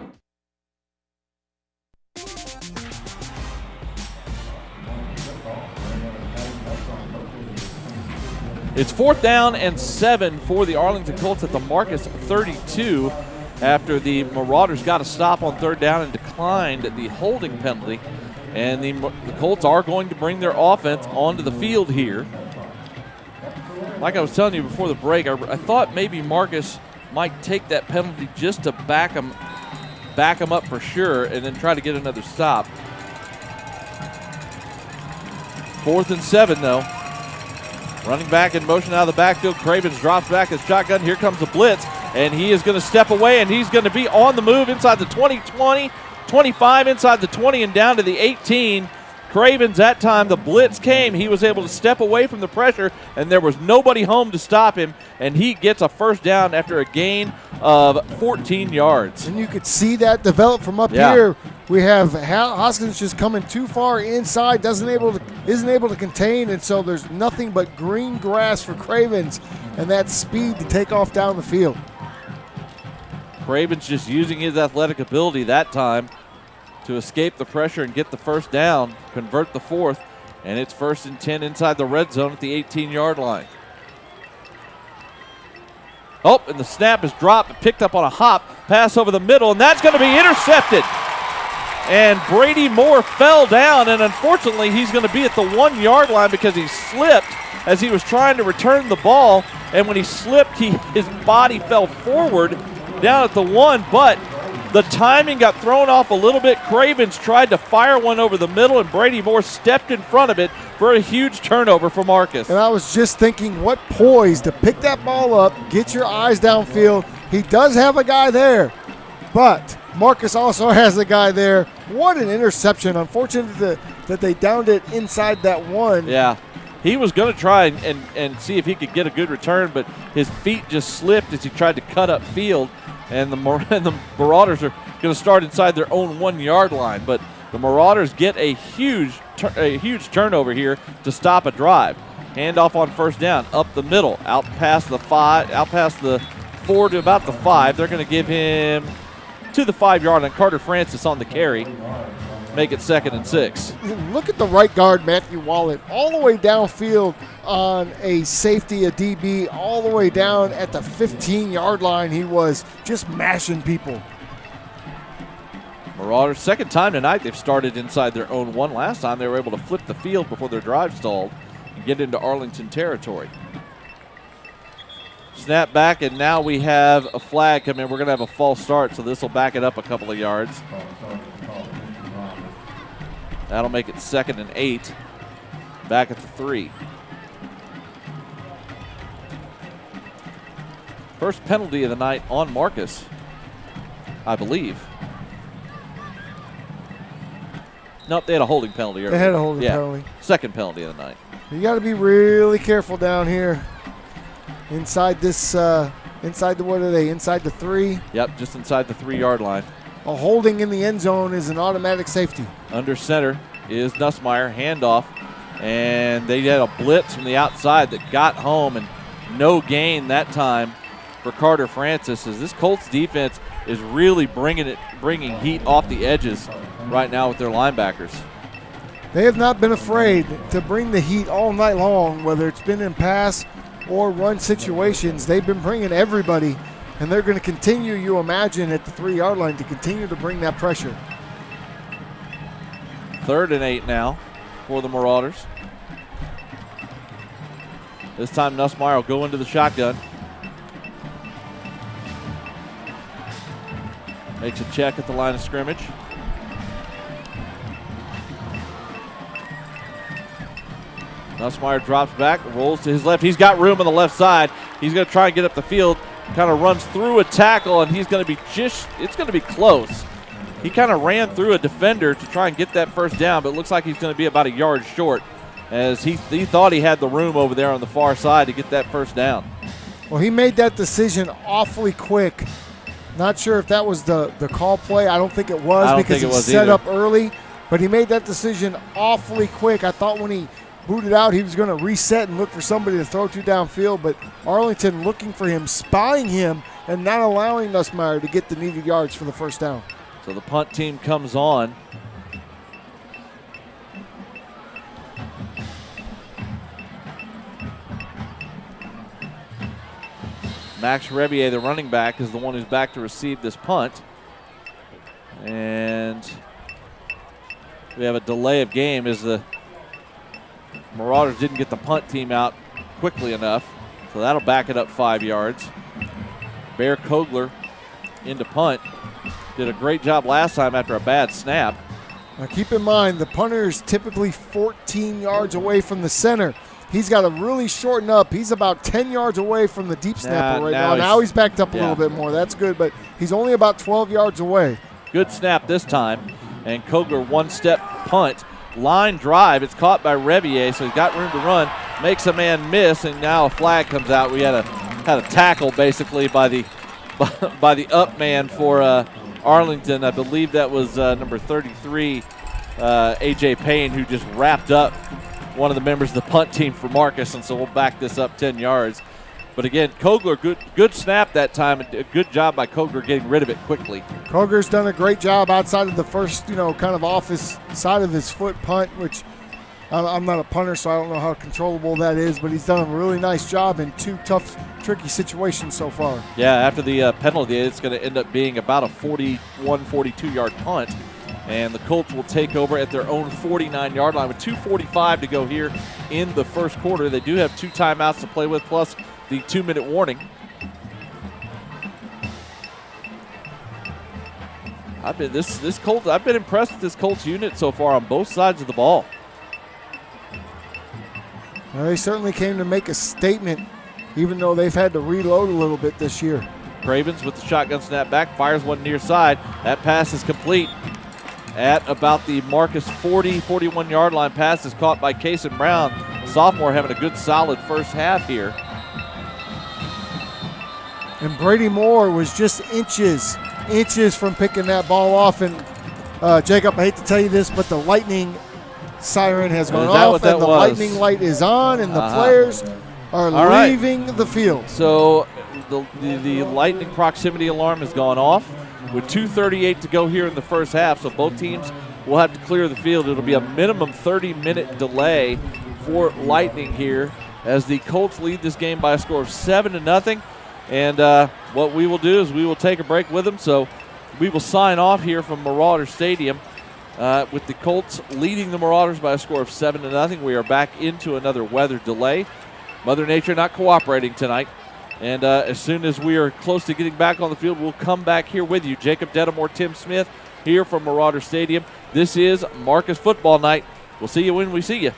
[SPEAKER 1] It's 4th down and 7 for the Arlington Colts at the Marcus 32 after the Marauders got a stop on 3rd down and declined the holding penalty. And the Colts are going to bring their offense onto the field here. Like I was telling you before the break, I thought maybe Marcus might take that penalty just to back him up for sure and then try to get another stop. 4th and 7 though. Running back in motion out of the backfield. Cravens drops back his shotgun. Here comes the blitz, and he is going to step away, and he's going to be on the move inside the 20, 25, inside the 20, and down to the 18. Cravens, that time the blitz came. He was able to step away from the pressure, and there was nobody home to stop him, and he gets a 1st down after a gain of 14 yards.
[SPEAKER 2] And you could see that develop from up here. We have Hoskins just coming too far inside, isn't able to contain, and so there's nothing but green grass for Cravens and that speed to take off down the field.
[SPEAKER 1] Cravens just using his athletic ability that time to escape the pressure and get the 1st down, convert the 4th, and it's 1st and 10 inside the red zone at the 18-yard line. Oh, and the snap is dropped, picked up on a hop, pass over the middle, and that's going to be intercepted. And Brady Moore fell down, and unfortunately he's going to be at the 1-yard line because he slipped as he was trying to return the ball, and when he slipped, his body fell forward down at the 1, but the timing got thrown off a little bit. Cravens tried to fire one over the middle, and Brady Moore stepped in front of it for a huge turnover for Marcus.
[SPEAKER 2] And I was just thinking, what poise to pick that ball up, get your eyes downfield. He does have a guy there, but Marcus also has a guy there. What an interception. Unfortunate that they downed it inside that 1.
[SPEAKER 1] Yeah. He was going to try and see if he could get a good return, but his feet just slipped as he tried to cut up field. And the Marauders are going to start inside their own 1-yard line. But the Marauders get a huge turnover here to stop a drive. Handoff on 1st down, up the middle, out past the 4 to about the 5. They're going to give him to the 5-yard line. Carter Francis on the carry. Make it 2nd and 6.
[SPEAKER 2] Look at the right guard, Matthew Wallet, all the way downfield on a safety, a DB, all the way down at the 15-yard line. He was just mashing people.
[SPEAKER 1] Marauders, 2nd time tonight they've started inside their own 1. Last time they were able to flip the field before their drive stalled and get into Arlington territory. Snap back, and now we have a flag come in. We're going to have a false start, so this will back it up a couple of yards. That'll make it 2nd and 8. Back at the 3. First penalty of the night on Marcus, I believe. Nope, they had a holding penalty earlier.
[SPEAKER 2] They had a holding penalty.
[SPEAKER 1] 2nd penalty of the night.
[SPEAKER 2] You got to be really careful down here. Inside this, inside the 3?
[SPEAKER 1] Yep, just inside the 3-yard line.
[SPEAKER 2] A holding in the end zone is an automatic safety.
[SPEAKER 1] Under center is Nussmeier, handoff, and they had a blitz from the outside that got home, and no gain that time for Carter Francis, as this Colts defense is really bringing heat off the edges right now with their linebackers.
[SPEAKER 2] They have not been afraid to bring the heat all night long, whether it's been in pass or run situations. They've been bringing everybody, and they're going to continue, you imagine, at the 3-yard line to continue to bring that pressure.
[SPEAKER 1] 3rd and 8 now for the Marauders. This time Nussmeier will go into the shotgun. Makes a check at the line of scrimmage. Nussmeier drops back, rolls to his left. He's got room on the left side. He's going to try and get up the field. Kind of runs through a tackle, and he's going to be it's going to be close. he kind of ran through a defender to try and get that first down, but it looks like he's going to be about a yard short, as he thought he had the room over there on the far side to get that first down.
[SPEAKER 2] Well, he made that decision awfully quick. Not sure if that was the call play. I don't think it was because he set up early, but he made that decision awfully quick. I thought when he booted out, he was going to reset and look for somebody to throw to downfield, but Arlington looking for him, spying him, and not allowing Nussmeier to get the needed yards for the first down.
[SPEAKER 1] So the punt team comes on. Max Rebier, the running back, is the one who's back to receive this punt. And we have a delay of game as the Marauders didn't get the punt team out quickly enough. So that'll back it up 5 yards. Bear Kogler into punt. Did a great job last time after a bad snap.
[SPEAKER 2] Now keep in mind, the punter is typically 14 yards away from the center. He's got to really shorten up. He's about 10 yards away from the deep snapper right now. Now he's backed up a little bit more. That's good, but he's only about 12 yards away.
[SPEAKER 1] Good snap this time. And Kogler one-step punt. Line drive. It's caught by Rebier, so he's got room to run. Makes a man miss, and now a flag comes out. We had a tackle basically by the up man for Arlington. I believe that was number 33, A.J. Payne, who just wrapped up one of the members of the punt team for Marcus, and so we'll back this up 10 yards. But again, Kogler, good snap that time, and a good job by Kogler getting rid of it quickly.
[SPEAKER 2] Kogler's done a great job outside of the first, kind of off his side of his foot punt, which I'm not a punter, so I don't know how controllable that is, but he's done a really nice job in 2 tough, tricky situations so far.
[SPEAKER 1] Yeah, after the penalty, it's going to end up being about a 41, 42-yard punt. And the Colts will take over at their own 49-yard line with 2:45 to go here in the first quarter. They do have 2 timeouts to play with, plus the 2-minute warning. I've been impressed with this Colts unit so far on both sides of the ball.
[SPEAKER 2] Well, they certainly came to make a statement, even though they've had to reload a little bit this year.
[SPEAKER 1] Cravens with the shotgun snap back, fires one near side. That pass is complete at about the Marcus 40, 41-yard line. Pass is caught by Kason Brown. Sophomore having a good solid first half here.
[SPEAKER 2] And Brady Moore was just inches from picking that ball off. And Jacob, I hate to tell you this, but the lightning siren has gone off, and the lightning light is on, and the players are leaving the field.
[SPEAKER 1] So the lightning proximity alarm has gone off with 2:38 to go here in the first half. So both teams will have to clear the field. It'll be a minimum 30-minute delay for Lightning here as the Colts lead this game by a score of 7-0. And what we will do is we will take a break with them. So we will sign off here from Marauders Stadium with the Colts leading the Marauders by a score of 7-0. We are back into another weather delay. Mother Nature not cooperating tonight. And as soon as we are close to getting back on the field, we'll come back here with you. Jacob Dedamore, Tim Smith here from Marauder Stadium. This is Marcus Football Night. We'll see you when we see you.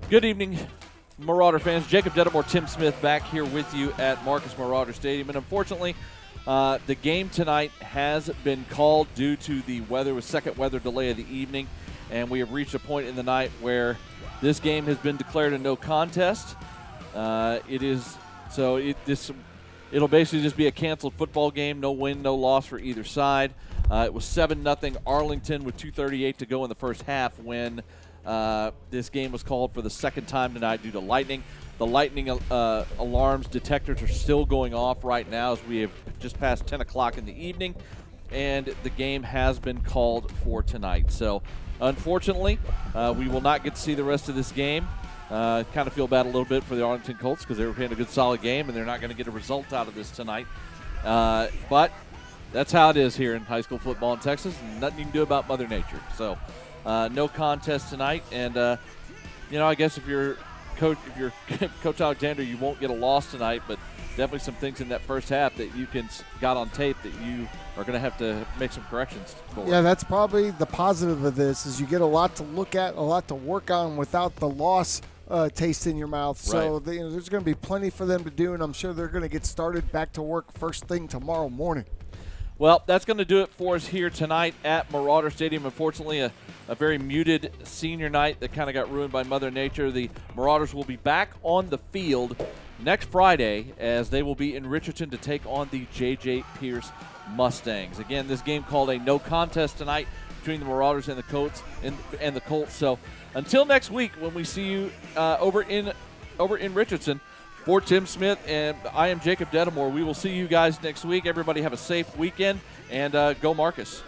[SPEAKER 1] Good evening, Marauder fans. Jacob Dedamore, Tim Smith back here with you at Marcus Marauder Stadium. And unfortunately, the game tonight has been called due to the weather, with second weather delay of the evening. And we have reached a point in the night where this game has been declared a no contest. It'll basically just be a canceled football game. No win, no loss for either side. It was 7-0 Arlington with 2:38 to go in the first half when this game was called for the second time tonight due to lightning. The lightning alarms detectors are still going off right now as we have just passed 10 o'clock in the evening, and the game has been called for tonight. So, unfortunately, we will not get to see the rest of this game. Kind of feel bad a little bit for the Arlington Colts because they were playing a good, solid game, and they're not going to get a result out of this tonight. But that's how it is here in high school football in Texas. Nothing you can do about Mother Nature. So, no contest tonight. And, I guess if you're Coach Alexander, you won't get a loss tonight, but definitely some things in that first half that you got on tape that you are going to have to make some corrections for.
[SPEAKER 2] Yeah, that's probably the positive of this is you get a lot to look at, a lot to work on without the loss taste in your mouth. So there's going to be plenty for them to do, and I'm sure they're going to get started back to work first thing tomorrow morning.
[SPEAKER 1] Well, that's going to do it for us here tonight at Marauder Stadium. Unfortunately, a very muted senior night that kind of got ruined by Mother Nature. The Marauders will be back on the field next Friday as they will be in Richardson to take on the J.J. Pierce Mustangs. Again, this game called a no contest tonight between the Marauders and the Colts. So until next week when we see you over in Richardson, for Tim Smith and I am Jacob Dedamore, we will see you guys next week. Everybody have a safe weekend, and go Marcus.